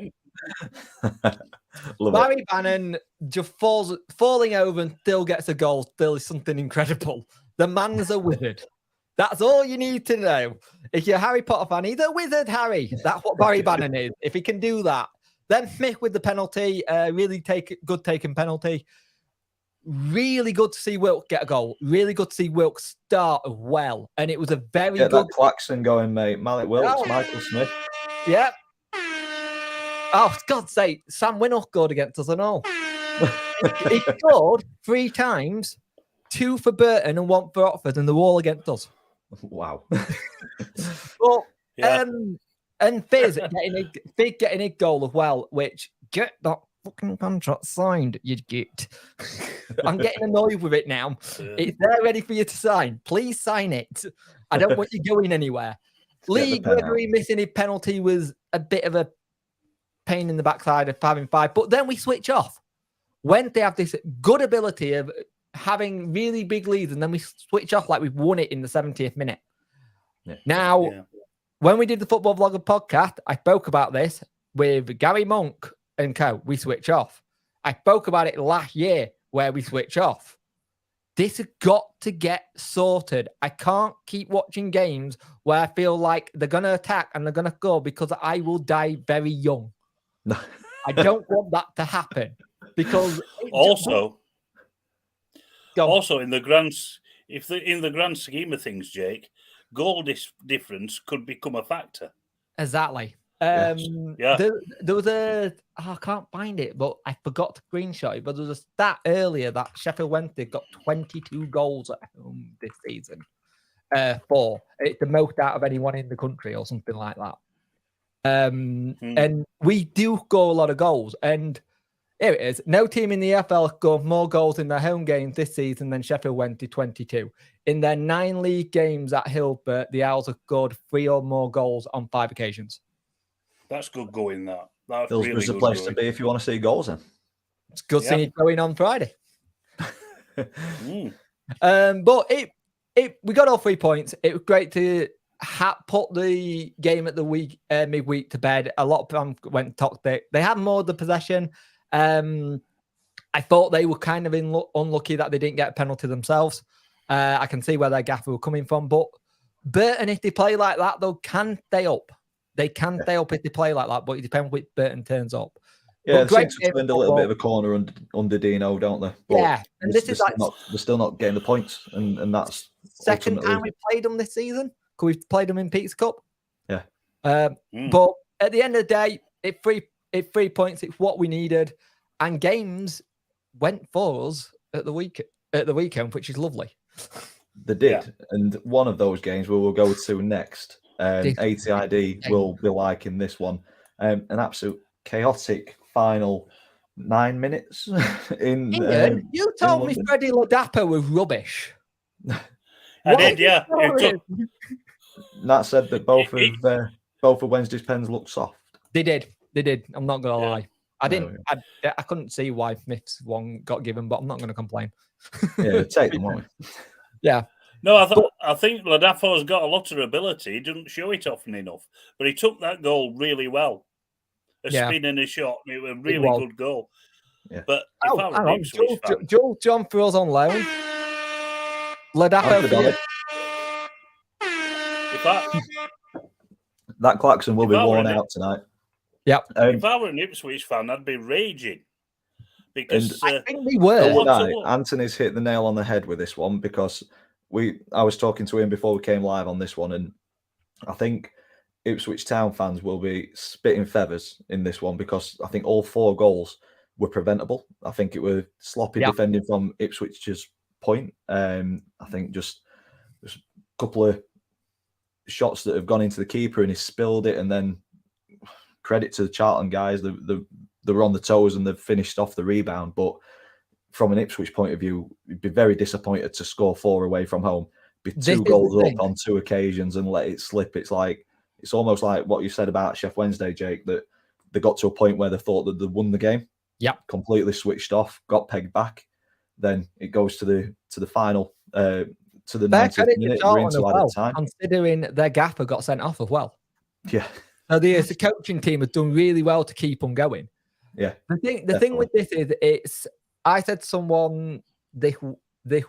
Barry Bannon just falling over and still gets a goal. Still is something incredible. The man's a wizard. That's all you need to know. If you're a Harry Potter fan, he's a wizard, Harry. That's what Barry Bannon is. If he can do that. Then Smith with the penalty. Really good taking penalty. Really good to see Wilk get a goal. Really good to see Wilk start well. And it was a very good... that klaxon going, mate. Malik Wilkes, Michael Smith. Yep. Oh, for God's sake, Sam Winnock scored against us and all. He scored 3 times, 2 for Burton and 1 for Oxford, and they're all against us. Wow. Well, and Fizz getting a goal as well, which get that fucking contract signed, you get. I'm getting annoyed with it now. It's there ready for you to sign. Please sign it. I don't want you going anywhere. Lee Gregory missing his penalty was a bit of a pain in the backside of having 5, but then we switch off. When they have this good ability of having really big leads and then we switch off like we've won it in the 70th minute. Yeah. Now, when we did the Football Vlogger podcast, I spoke about this with Gary Monk and co. We switch off. I spoke about it last year where we switch off. This has got to get sorted. I can't keep watching games where I feel like they're going to attack and they're going to go because I will die very young. I don't want that to happen because also in the grand scheme of things, Jake, goal difference could become a factor. Exactly. There was I can't find it, but I forgot to screenshot it. But there was a stat earlier that Sheffield Wednesday got 22 goals at home this season. 4. It's the most out of anyone in the country, or something like that. And we do score a lot of goals. And here it is. No team in the EFL scored more goals in their home games this season than Sheffield Wednesday, 22. In their 9 league games at Hillsborough, the Owls have scored 3 or more goals on 5 occasions. That's good going, that. That's Hillsborough's the place to be if you want to see goals in. It's good seeing it going on Friday. But we got all 3 points. It was great to put the game at the week midweek to bed. A lot of them went toxic. They had more of the possession. I thought they were kind of unlucky that they didn't get a penalty themselves. I can see where their gaffer were coming from. But Burton, if they play like that, though, can stay up. They can stay up if they play like that, but it depends which Burton turns up. Yeah, they seem to have turned a little bit of a corner under Dino, don't they? But and this is like... They're still not getting the points, and that's... Second time we played them this season. We've played them in Pete's Cup. Yeah. But at the end of the day, it's 3 points. It's what we needed. And games went for us at the weekend, which is lovely. They did. And one of those games we will go to next, ATID will be like in this one. An absolute chaotic final 9 minutes. Ian, you told me Freddie Ladapo was rubbish. I did, yeah. Nat said that both of Wednesday's pens looked soft. They did. I'm not gonna lie. I couldn't see why Smith's one got given, but I'm not gonna complain. Yeah, take them on. Yeah. No, I think Ladapo's got a lot of ability. He doesn't show it often enough, but he took that goal really well. A spin and a shot. It was a really good goal. Yeah. But Joel John for us on loan. Ladapo. That klaxon will be worn out tonight. Yep. If I were an Ipswich fan, I'd be raging. Because I think we were. Anthony's hit the nail on the head with this one because I was talking to him before we came live on this one, and I think Ipswich Town fans will be spitting feathers in this one because I think all 4 goals were preventable. I think it was sloppy defending from Ipswich's point. I think just a couple of shots that have gone into the keeper and he spilled it, and then credit to the Charlton guys, the they were on the toes and they've finished off the rebound. But from an Ipswich point of view, you'd be very disappointed to score 4 away from home, be 2 goals up on 2 occasions and let it slip. It's almost like what you said about Sheff Wednesday, Jake, that they got to a point where they thought that they won the game. Yeah, completely switched off, got pegged back. Then it goes to the final, to the 90th minute. We're into added time. Considering their gaffer got sent off as well. Yeah. So the coaching team has done really well to keep them going. Yeah. The thing with this is, I said to someone this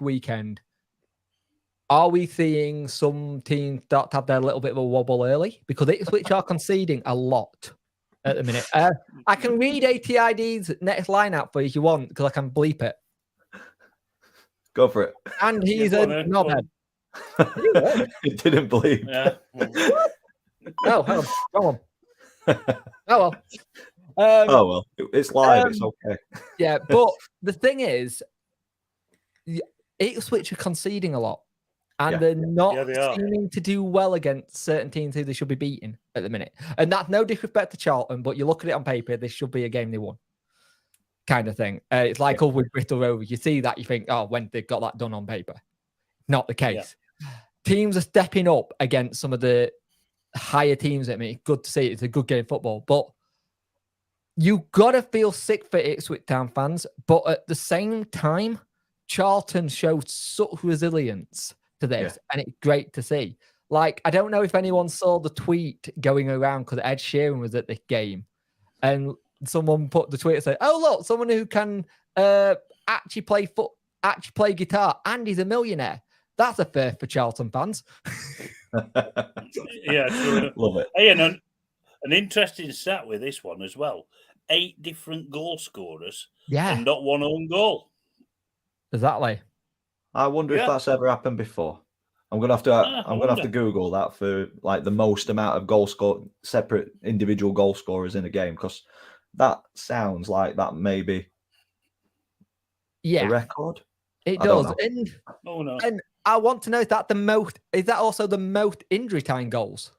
weekend, are we seeing some teams start to have their little bit of a wobble early? Because Ipswich are conceding a lot at the minute. I can read ATID's next line out for you if you want, because I can bleep it. Go for it. And he's a knobhead. He didn't bleep. Yeah. Oh, hang on. Go on. Oh, well. It's live. It's okay. Yeah, but the thing is, Ipswich are conceding a lot. And they're not seeming to do well against certain teams who they should be beating at the minute. And that's no disrespect to Charlton, but you look at it on paper, this should be a game they won. Kind of thing. It's like over with Bristol Rovers. You see that, you think, oh, when they've got that done on paper. Not the case. Yeah. Teams are stepping up against some of the higher teams. I mean, good to see. It's a good game of football. But you got to feel sick for Ipswich Town fans. But at the same time, Charlton showed such resilience to this, and it's great to see. Like, I don't know if anyone saw the tweet going around because Ed Sheeran was at this game, and someone put the tweet and said, "Oh look, someone who can actually play guitar, and he's a millionaire." That's a first for Charlton fans. Yeah, true. Love it. Hey, and an interesting stat with this one as well: 8 different goal scorers, and not one own goal. Exactly. I wonder if that's ever happened before. I'm gonna have to Google that for like the most amount of separate individual goal scorers in a game, because that sounds like that may be a record. It does. And I want to know, is that also the most injury time goals?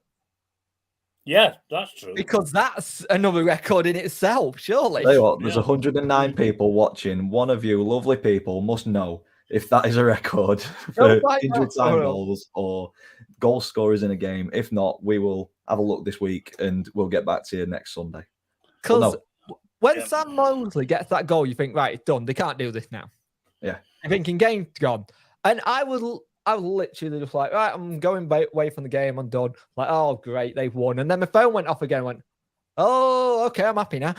Yeah, that's true. Because that's another record in itself, surely. Tell you what, there's 109 people watching. One of you lovely people must know if that is a record for injury time goals or goal scorers in a game. If not, we will have a look this week and we'll get back to you next Sunday. Because when Sam Mosley gets that goal, you think, right, it's done. They can't do this now. Yeah. You're thinking, game's gone. And I was literally just like, right, I'm going away from the game. I'm done. Like, oh, great, they've won. And then my phone went off again. I went, oh, okay, I'm happy now.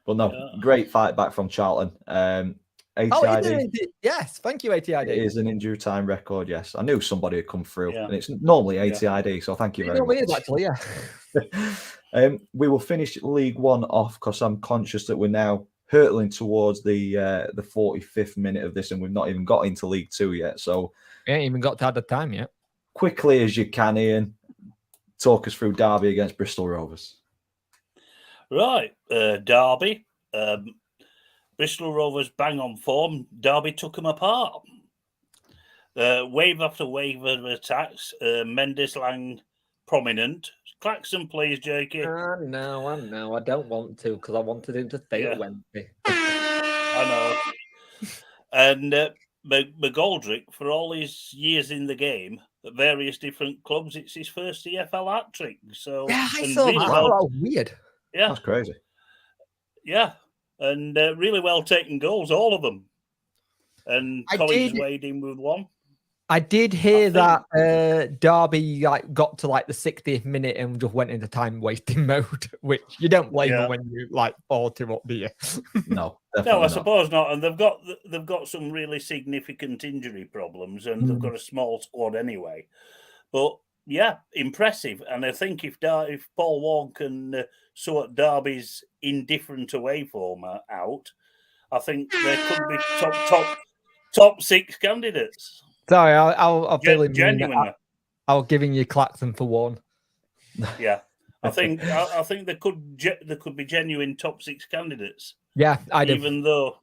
Well, no, great fight back from Charlton. ATID. Yes, thank you, ATID. It is an injury time record, yes. I knew somebody had come through, and it's normally ATID, so thank you very much. It is actually, yeah. We will finish League One off because I'm conscious that we're now hurtling towards the 45th minute of this, and we've not even got into League Two yet. So we ain't even got to add the time yet. Quickly as you can, Ian, talk us through Derby against Bristol Rovers. Right, Derby. Bristol Rovers bang on form. Derby took them apart. Wave after wave of attacks. Mendes Lang prominent. Klaxon, please, Jakey. No, I don't want to, because I wanted him to stay at Wembley. I know. And McGoldrick, for all his years in the game at various different clubs, it's his first EFL hat trick. So I saw that. Wow, weird. Yeah, that's crazy. Yeah, and really well taken goals, all of them. And Collins weighed in with one. I did hear that Derby got to the 60th minute and just went into time wasting mode, which you don't blame them when you 4-2 up, do you? No, I suppose not. And they've got some really significant injury problems, and they've got a small squad anyway. But yeah, impressive. And I think if Paul Warne can sort Derby's indifferent away form out, I think there could be top 6 candidates. Sorry, I'll feel genuinely. I'll giving you Claxton for one. Yeah, I think there could be genuine top 6 candidates. Yeah, I do. Even though,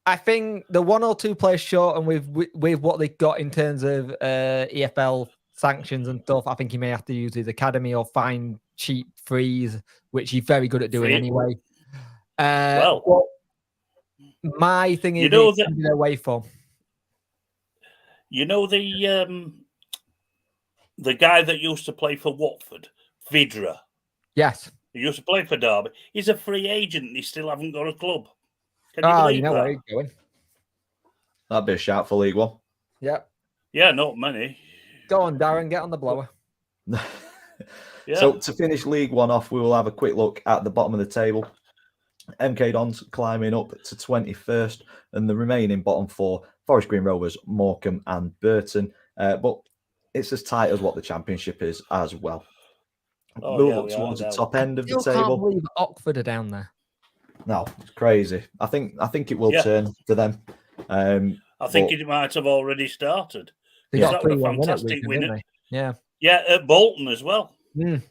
I think the 1 or 2 players short, and with what they got in terms of EFL sanctions and stuff, I think he may have to use his academy or find cheap frees, which he's very good at doing anyway. Well, my thing is, away from. You know the guy that used to play for Watford, Vidra. Yes, he used to play for Derby. He's a free agent. And he still haven't got a club. Can you believe that? Where he's going. That'd be a shout for League One. Yeah. Yeah, not many. Go on, Darren, get on the blower. So to finish League One off, we will have a quick look at the bottom of the table. MK Dons climbing up to 21st, and the remaining bottom four, Forest Green Rovers, Morecambe and Burton. But it's as tight as what the Championship is as well. We'll look towards the top end of the table. I can't believe Oxford are down there. No, it's crazy. I think it will turn to them. I think it might have already started. They got a fantastic win. Yeah. Yeah, at Bolton as well. Mm.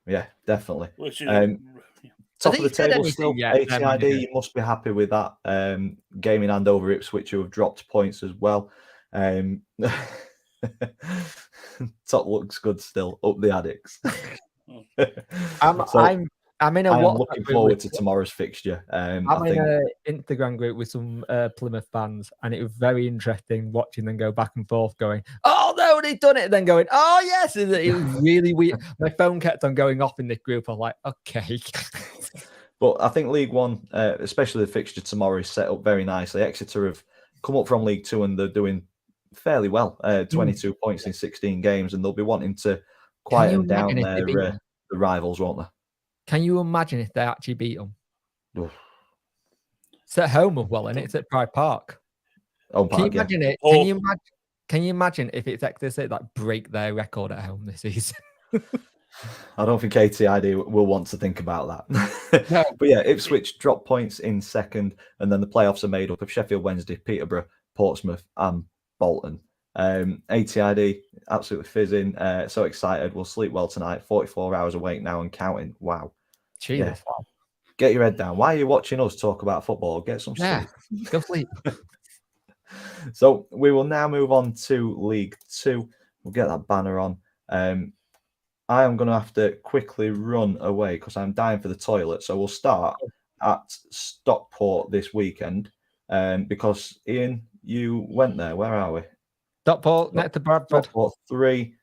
Yeah, definitely. Which is, top of the table still, ATID, you must be happy with that. Game in hand over Ipswich, who have dropped points as well. Top looks good still, up the Addicts. I'm in a I'm looking forward to tomorrow's fixture. I'm in an Instagram group with some Plymouth fans, and it was very interesting watching them go back and forth, going, "Oh no, they've done it!" Then going, "Oh yes," it was really weird. My phone kept on going off in this group. I'm like, okay. But I think League One, especially the fixture tomorrow, is set up very nicely. Exeter have come up from League Two and they're doing fairly well. 22 points in 16 games, and they'll be wanting to quieten down their the rivals, won't they? Can you imagine if they actually beat them? It's at home as well, and it's at Pride Park. Can you imagine it? Can you imagine if it's Exeter that break their record at home this season? I don't think ATID will want to think about that. No. But yeah, Ipswich drop points in second, and then the playoffs are made up of Sheffield Wednesday, Peterborough, Portsmouth, and Bolton. ATID absolutely fizzing. So excited. We'll sleep well tonight. 44 hours awake now and counting. Wow. Jesus. Yeah. Wow. Get your head down. Why are you watching us talk about football? Get some sleep. Yeah, go sleep. So we will now move on to League Two. We'll get that banner on. I am going to have to quickly run away because I'm dying for the toilet. So we'll start at Stockport this weekend because, Ian, you went there. Where are we? Stockport, next to Bradford. Stockport 3,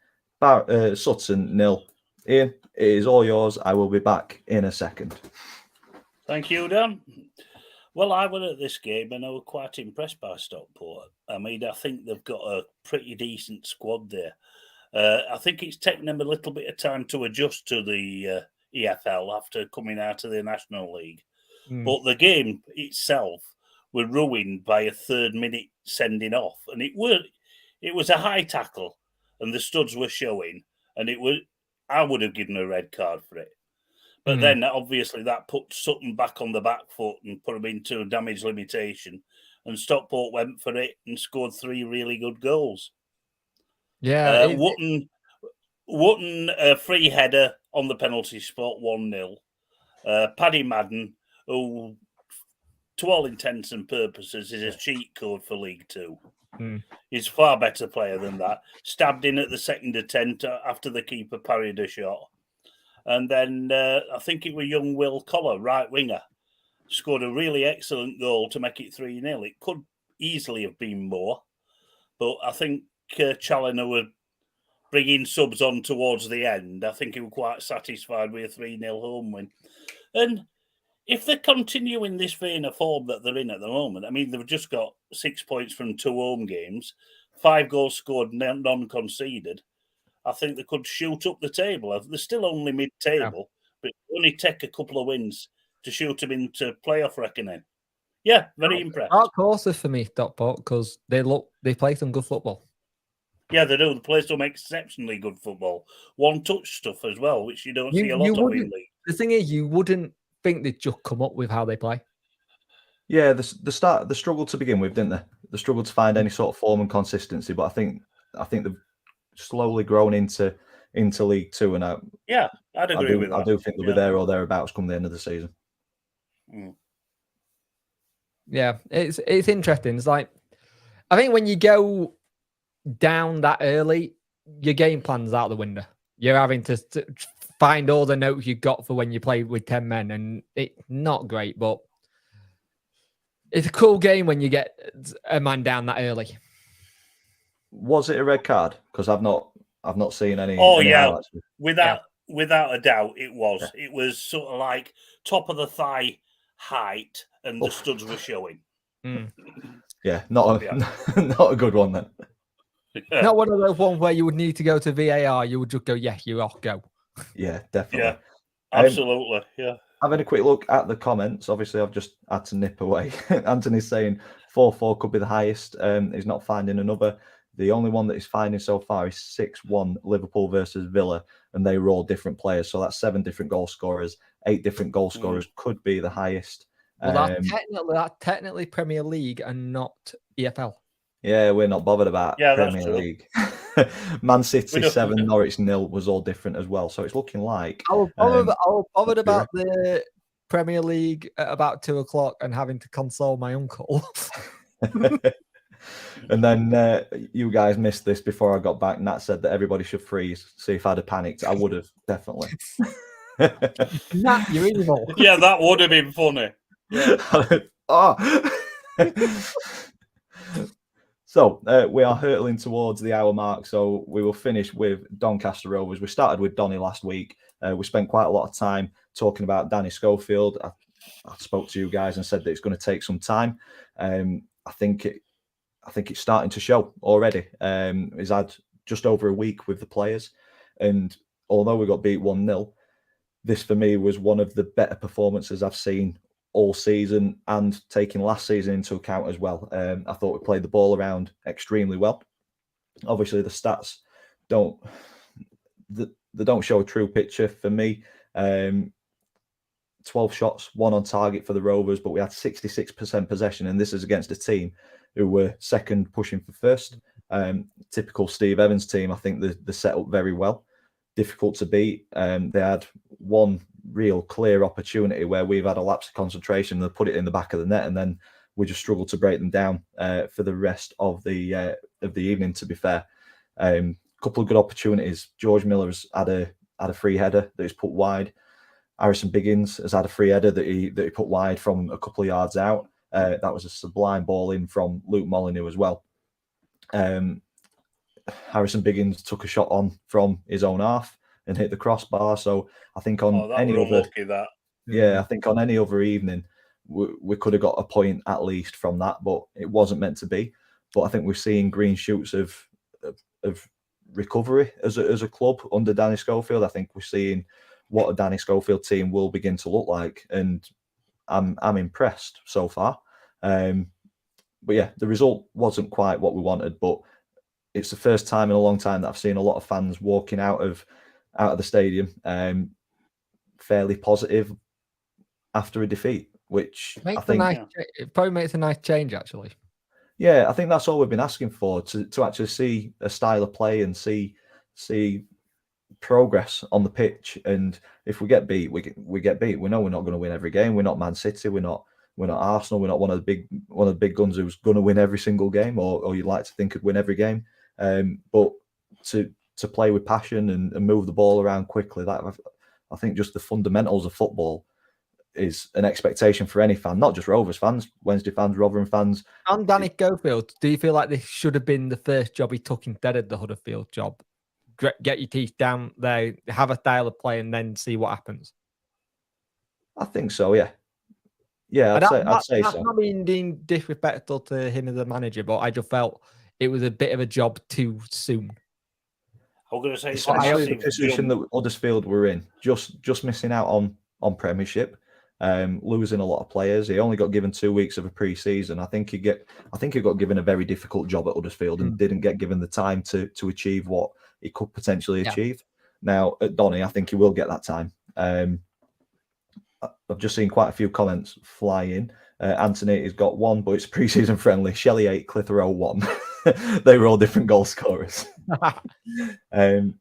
Sutton 0. Ian, it is all yours. I will be back in a second. Thank you, Dan. Well, I went at this game and I was quite impressed by Stockport. I mean, I think they've got a pretty decent squad there. I think it's taken them a little bit of time to adjust to the EFL after coming out of the National League. But the game itself was ruined by a third-minute sending off. And it was a high tackle and the studs were showing. And I would have given a red card for it. But then, obviously, that put Sutton back on the back foot and put them into a damage limitation. And Stockport went for it and scored 3 really good goals. Yeah. Wotton free header on the penalty spot, 1-0. Paddy Madden, who, to all intents and purposes, is a cheat code for League Two. He's a far better player than that. Stabbed in at the second attempt after the keeper parried a shot. And then I think it was young Will Collar, right winger, scored a really excellent goal to make it 3-0. It could easily have been more, but I think Challoner were bringing subs on towards the end. I think he was quite satisfied with a 3-0 home win. And if they continue in this vein of form that they're in at the moment, I mean, they've just got 6 points from 2 home games, 5 goals scored, non-conceded. I think they could shoot up the table. They're still only mid-table, but it only take a couple of wins to shoot them into playoff reckoning. Yeah, very impressed. Dark horses for me, Stockport, because they play some good football. Yeah, they do. The players do make exceptionally good football. One-touch stuff as well, which you don't see a lot of in league. The thing is, you wouldn't think they'd just come up with how they play. Yeah, the struggle to begin with, didn't they? The struggle to find any sort of form and consistency, but I think they've slowly grown into League Two, and I'd agree with that. I do think they'll be there or thereabouts come the end of the season. Yeah, it's interesting. It's like, I think when you go down that early, your game plan's out the window. You're having to find all the notes you got for when you played with 10 men, and it's not great, but it's a cool game when you get a man down that early. Was it a red card? Because I've not seen any. Oh any yeah, highlights. without a doubt, it was. Yeah. It was sort of like top of the thigh height, and the studs were showing. Yeah, not a good one then. Yeah. Not one of those ones where you would need to go to VAR. You would just go, yes, you're off, go. Yeah, definitely. Yeah, absolutely. Yeah. Having a quick look at the comments. Obviously, I've just had to nip away. Anthony's saying 4-4 could be the highest. He's not finding another. The only one that he's finding so far is 6-1 Liverpool versus Villa, and they were all different players. So that's 7 different goal scorers. 8 different goal scorers could be the highest. Well, that's technically Premier League and not EFL. Yeah, we're not bothered about Premier League. Man City 7, Norwich 0 was all different as well. So it's looking like I was bothered about the Premier League at about 2:00 and having to console my uncle. And then you guys missed this before I got back. Nat said that everybody should freeze. See if I'd have panicked. I would have, definitely. Nat, you're evil. Yeah, that would have been funny. So we are hurtling towards the hour mark. So we will finish with Doncaster Rovers. We started with Donny last week. We spent quite a lot of time talking about Danny Schofield. I spoke to you guys and said that it's going to take some time. I think it's starting to show already. He's had just over a week with the players, and although we got beat 1-0, this for me was one of the better performances I've seen all season, and taking last season into account as well. I thought we played the ball around extremely well. Obviously, the stats don't show a true picture for me. 12 shots, 1 on target for the Rovers, but we had 66% possession, and this is against a team who were second, pushing for first. Typical Steve Evans team. I think they're set up very well. Difficult to beat. They had one real clear opportunity where we've had a lapse of concentration. They put it in the back of the net, and then we just struggled to break them down for the rest of the evening. To be fair, couple of good opportunities. George Miller's had a free header that he's put wide. Harrison Biggins has had a free header that he put wide from a couple of yards out. That was a sublime ball in from Luke Molyneux as well. Harrison Biggins took a shot on from his own half and hit the crossbar. So I think on any other, I think on any other evening, we could have got a point at least from that, but it wasn't meant to be. But I think we're seeing green shoots of recovery as a club under Danny Schofield. I think we're seeing what a Danny Schofield team will begin to look like, and I'm impressed so far. But yeah, the result wasn't quite what we wanted, but it's the first time in a long time that I've seen a lot of fans walking out of the stadium fairly positive after a defeat, which I think it probably makes a nice change, actually. Yeah, I think that's all we've been asking for, to actually see a style of play and see progress on the pitch. And if we get beat, we get beat. We know we're not going to win every game. We're not Man City. We're not Arsenal. We're not one of the big guns who's going to win every single game, or you'd like to think could win every game. But to play with passion and move the ball around quickly, that I think just the fundamentals of football is an expectation for any fan, not just Rovers fans, Wednesday fans, Rotherham fans. And Danny Schofield, do you feel like this should have been the first job he took instead of the Huddersfield job? Get your teeth down there, have a style of play, and then see what happens. I think so. Yeah. I'd say so. That's not being disrespectful to him as a manager, but I just felt it was a bit of a job too soon. I'm going to say especially the position that Huddersfield were in, just missing out on Premiership, losing a lot of players. He only got given 2 weeks of a pre-season. I think he got given a very difficult job at Huddersfield and didn't get given the time to achieve what he could potentially achieve. Now at Donny, I think he will get that time. I've just seen quite a few comments fly in. Anthony has got 1, but it's pre-season friendly. Shelley 8, Clitheroe 1. They were all different goal scorers. The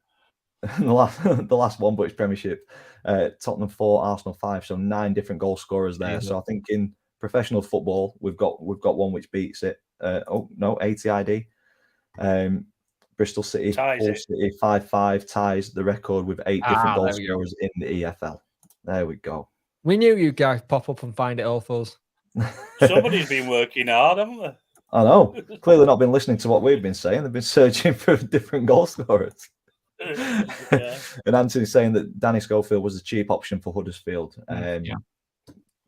last one, but it's Premiership. Tottenham 4, Arsenal 5, so 9 different goal scorers there. So I think in professional football, we've got one which beats it. 80 ID. Bristol City, Ties Hull it. City, 5-5 ties the record with 8 different goal scorers in the EFL. There we go. We knew you guys pop up and find it all for us. Somebody's been working hard, haven't they? I know. Clearly not been listening to what we've been saying. They've been searching for different goal scorers. Yeah. And Anthony's saying that Danny Schofield was a cheap option for Huddersfield.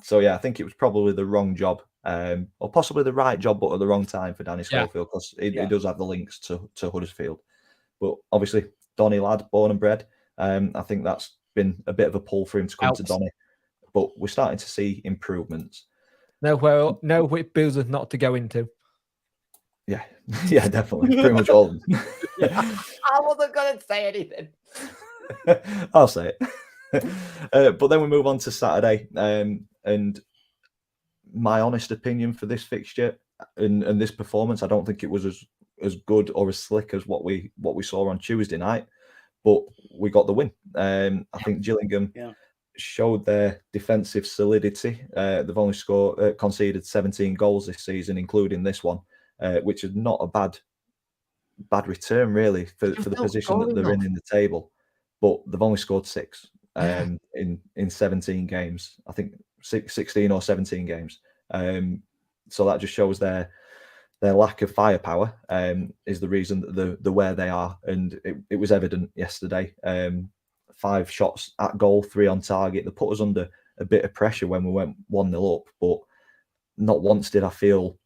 So, yeah, I think it was probably the wrong job, or possibly the right job, but at the wrong time for Danny Schofield, because he does have the links to Huddersfield. But obviously, Donny lad, born and bred. I think that's been a bit of a pull for him to come to Donny. But we're starting to see improvements. No whip bills not to go into. Yeah, definitely. Pretty much all of them. I wasn't going to say anything. I'll say it. But then we move on to Saturday. And my honest opinion for this fixture and this performance, I don't think it was as good or as slick as what we saw on Tuesday night. But we got the win. I think Gillingham showed their defensive solidity. They've only conceded 17 goals this season, including this one, which is not a bad return really for the position that they're in the table. But they've only scored 6 in 17 games. I think 16 or 17 games. So that just shows their lack of firepower is the reason that they're where they are, and it was evident yesterday. 5 shots at goal, 3 on target. They put us under a bit of pressure when we went 1-0 up, but not once did I feel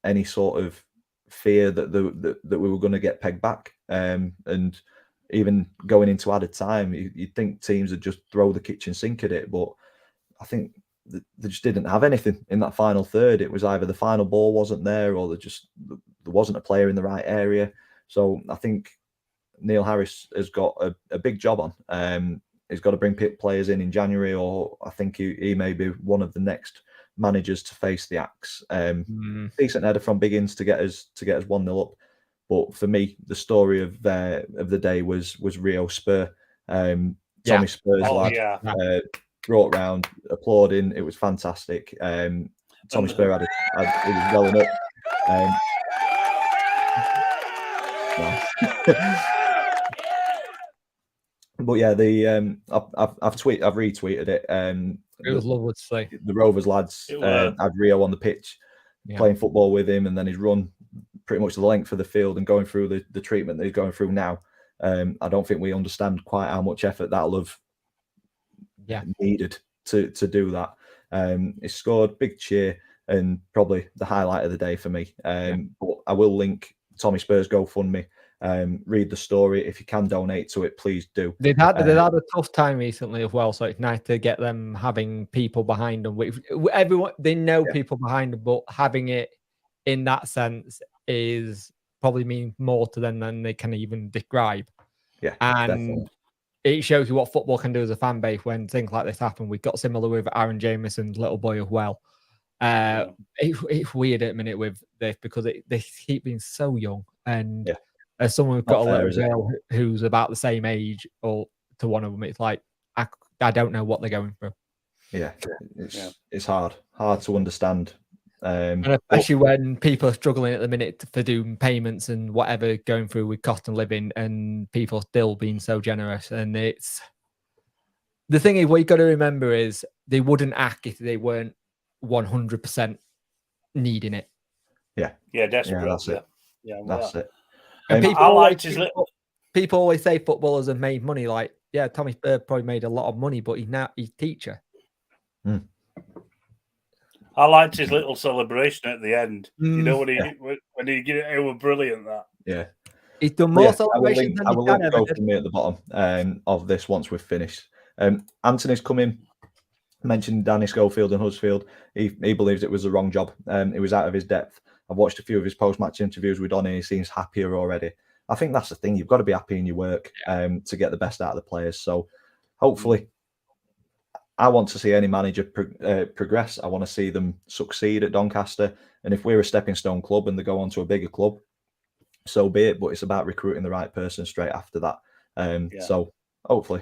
any sort of fear that we were going to get pegged back. And even going into added time, you'd think teams would just throw the kitchen sink at it, but I think they just didn't have anything in that final third. It was either the final ball wasn't there, or there wasn't a player in the right area. So I think Neil Harris has got a big job on. He's got to bring players in January, or I think he may be one of the next managers to face the axe. Decent header from Biggins to get us 1-0 up. But for me, the story of the day was Rio Spur. Tommy Spur's lad brought round, applauding. It was fantastic. Tommy Spur he was welling up. But yeah, I've retweeted it. It was lovely to see the Rovers lads had Rio on the pitch playing football with him, and then he's run pretty much the length of the field and going through the treatment that he's going through now. I don't think we understand quite how much effort that'll have needed to do that. He scored, big cheer, and probably the highlight of the day for me. But I will link Tommy Spur's GoFundMe. Read the story. If you can donate to it, please do. They've had a tough time recently as well, so it's nice to get them having people behind them. Everyone, they know people behind them, but having it in that sense is probably means more to them than they can even describe. Yeah, and definitely. It shows you what football can do as a fan base when things like this happen. We've got similar with Aaron Jameson's little boy as well. It's weird at the minute with this because they keep being so young, and as someone who's got a little girl who's about the same age or to one of them, it's like I don't know what they're going through. Yeah, it's hard to understand. And especially when people are struggling at the minute for doing payments and whatever, going through with cost of living, and people still being so generous. And it's the thing is, what you got to remember is they wouldn't act if they weren't 100% needing it. Yeah, desperate. That's it. That's it. And people always say footballers have made money. Like, Tommy Spur probably made a lot of money, but he's teacher. I liked his little celebration at the end. You know when he did it, it was brilliant. That he's done more celebrations than I will go for me at the bottom of this once we've finished. Anthony's come in, mentioned Danny Schofield and Huddersfield. He believes it was the wrong job. It was out of his depth. I've watched a few of his post-match interviews with Donny. He seems happier already. I think that's the thing. You've got to be happy in your work to get the best out of the players. So hopefully, I want to see any manager progress. I want to see them succeed at Doncaster. And if we're a stepping stone club and they go on to a bigger club, so be it. But it's about recruiting the right person straight after that. So hopefully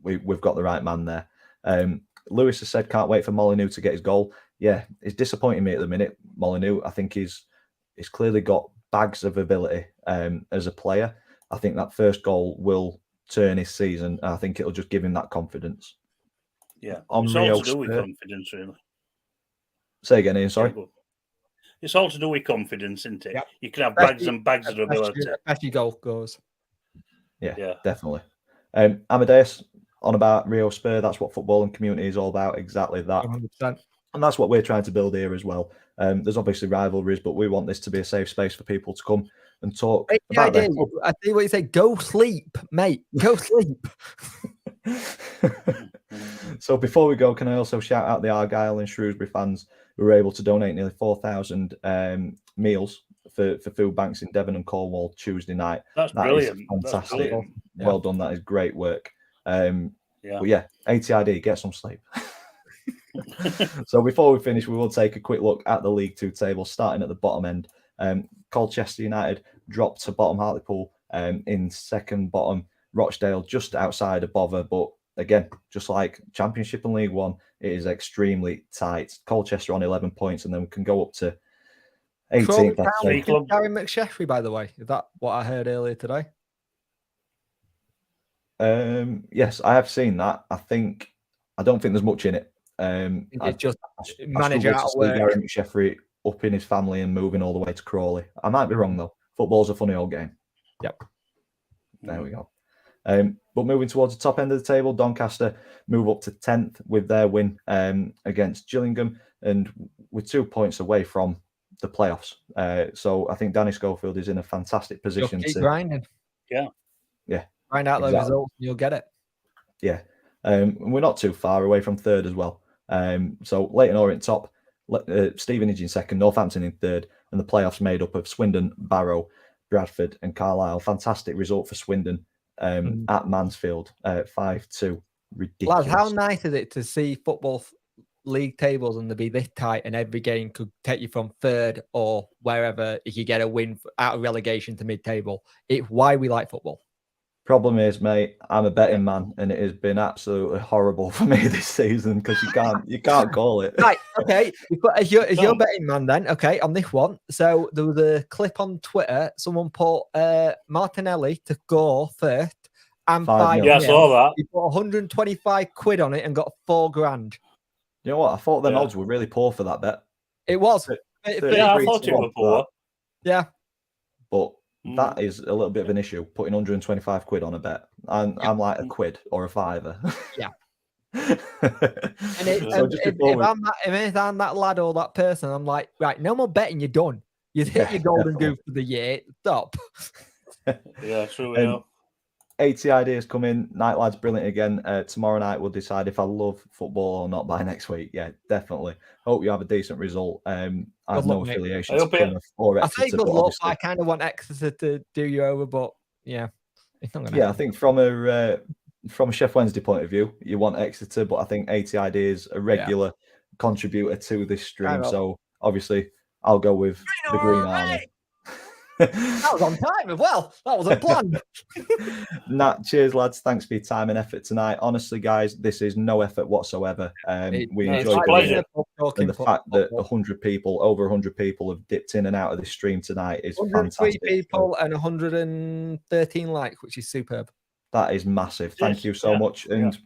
we've got the right man there. Lewis has said, can't wait for Molyneux to get his goal. Yeah, it's disappointing me at the minute. Molyneux, I think he's clearly got bags of ability as a player. I think that first goal will turn his season. I think it'll just give him that confidence. Yeah, On it's all to do with confidence, really. Say again, Ian, sorry. It's all to do with confidence, isn't it? Yep. You can have bags and bags of ability. Especially golf goes. Yeah, definitely. Amadeus, on about Rio Spur, that's what football and community is all about, exactly that. 100%. And that's what we're trying to build here as well. There's obviously rivalries, but we want this to be a safe space for people to come and talk about their club. I see what you say. Go sleep, mate. Go sleep. So before we go, can I also shout out the Argyle and Shrewsbury fans who were able to donate nearly 4,000 meals for food banks in Devon and Cornwall Tuesday night. That's brilliant. Fantastic. That's brilliant. Well done. That is great work. But yeah, ATID, get some sleep. So before we finish, we will take a quick look at the League Two table, starting at the bottom end. Colchester United dropped to bottom, Hartlepool in second bottom, Rochdale just outside of Bother, but again, just like Championship and League One, it is extremely tight. Colchester on 11 points, and then we can go up to 18th. Gary McSheffrey, by the way, is that what I heard earlier today? Yes, I have seen that. I don't think there's much in it. It's just manager out of work. Gary McSheffrey up in his family and moving all the way to Crawley. I might be wrong though. Football's a funny old game. Yep. There we go. But moving towards the top end of the table, Doncaster move up to 10th with their win against Gillingham, and with 2 points away from the playoffs. So I think Danny Schofield is in a fantastic position to keep grinding. Yeah. Find out those results, and you'll get it. Yeah. We're not too far away from third as well. So Leyton Orient top, Stevenage in second, Northampton in third, and the playoffs made up of Swindon, Barrow, Bradford, and Carlisle. Fantastic result for Swindon at Mansfield, 5-2. Ridiculous. Lads, how nice is it to see football league tables and to be this tight, and every game could take you from third or wherever if you get a win out of relegation to mid-table? It's why we like football. Problem is, mate, I'm a betting man, and it has been absolutely horrible for me this season because you can't call it. Right, okay. As your betting man, then, okay, on this one. So there was a clip on Twitter. Someone put Martinelli to go first and 5. Yeah, I saw that. He put 125 quid on it and got $4,000. You know what? I thought the odds were really poor for that bet. It was. Yeah, I thought it was poor. Yeah, but. That is a little bit of an issue, putting 125 quid on a bet. I'm like a quid or a fiver. Yeah. If I'm that lad or that person, I'm like, right, no more betting, you're done. You've hit your golden goose for the year. Stop. Yeah, true. 80 ideas come in. Night Lads, brilliant again. Tomorrow night we'll decide if I love football or not by next week. Yeah, definitely. Hope you have a decent result. I have no affiliation to Plymouth or Exeter. I say good luck. I kind of want Exeter to do you over, but yeah, it's not gonna happen. I think from a Chef Wednesday point of view, you want Exeter, but I think 80 ideas a regular contributor to this stream. So obviously, I'll go with the Green Army. That was on time as well. That wasn't planned. Nat, cheers, lads. Thanks for your time and effort tonight. Honestly, guys, this is no effort whatsoever. We enjoy it. And the fact that over 100 people have dipped in and out of this stream tonight is fantastic. People and 113 likes, which is superb. That is massive. Thank you so much. And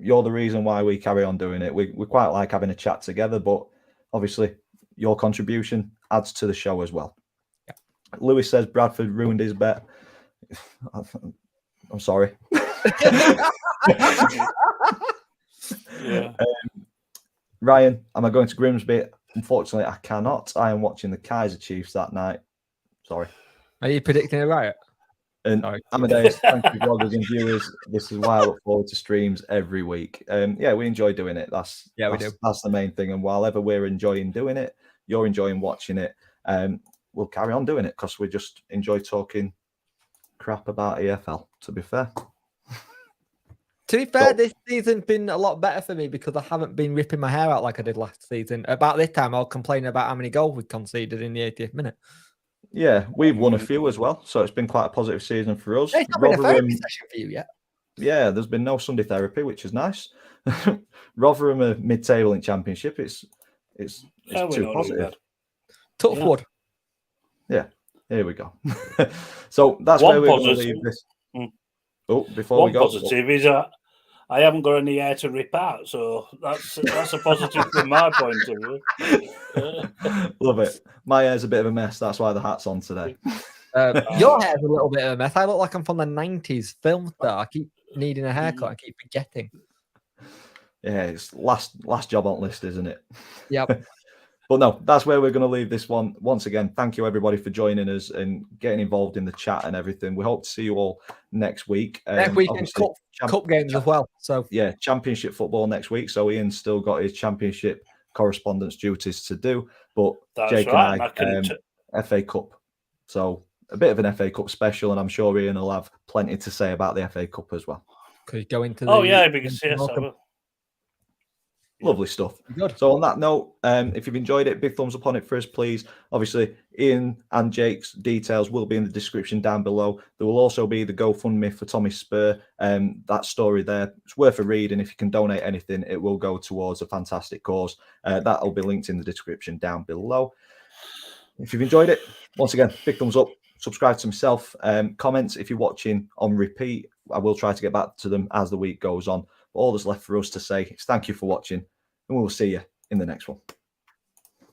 you're the reason why we carry on doing it. We quite like having a chat together, but obviously your contribution adds to the show as well. Lewis says Bradford ruined his bet. I'm sorry. Ryan, am I going to Grimsby? Unfortunately, I cannot. I am watching the Kaiser Chiefs that night. Sorry. Are you predicting a riot? And Amadeus, thank you, vloggers and viewers. This is why I look forward to streams every week. We enjoy doing it. We do. That's the main thing. And while ever we're enjoying doing it, you're enjoying watching it. We'll carry on doing it because we just enjoy talking crap about EFL, to be fair. This season's been a lot better for me because I haven't been ripping my hair out like I did last season. About this time, I'll complain about how many goals we conceded in the 80th minute. Yeah, we've won a few as well, so it's been quite a positive season for us. It's not been a therapy session for you yet. Yeah, there's been no Sunday therapy, which is nice. Rotherham are mid-table in Championship. It's too positive. Toughwood. Yeah, Here we go. So that's where we're going to leave this. Oh, before we go, positive is I haven't got any hair to rip out, so that's a positive from my point of view. Love it. My hair's a bit of a mess. That's why the hat's on today. Your hair's a little bit of a mess. I look like I'm from the 90s film star. I keep needing a haircut. I keep forgetting. Yeah, it's last job on list, isn't it? Yep. But no, that's where we're going to leave this one. Once again, thank you everybody for joining us and getting involved in the chat and everything. We hope to see you all next week. Next weekend, cup games as well. So yeah, championship football next week. So Ian's still got his championship correspondence duties to do, but Jake and I FA Cup. So a bit of an FA Cup special, and I'm sure Ian will have plenty to say about the FA Cup as well. Could you go into because yes, I will. Lovely stuff. Good. So on that note, if you've enjoyed it, big thumbs up on it for us, please. Obviously, Ian and Jake's details will be in the description down below. There will also be the GoFundMe for Tommy Spur. That story there, it's worth a read, and if you can donate anything, it will go towards a fantastic cause. That will be linked in the description down below. If you've enjoyed it, once again, big thumbs up. Subscribe to myself. Comments if you're watching on repeat. I will try to get back to them as the week goes on. All that's left for us to say is thank you for watching, and we'll see you in the next one.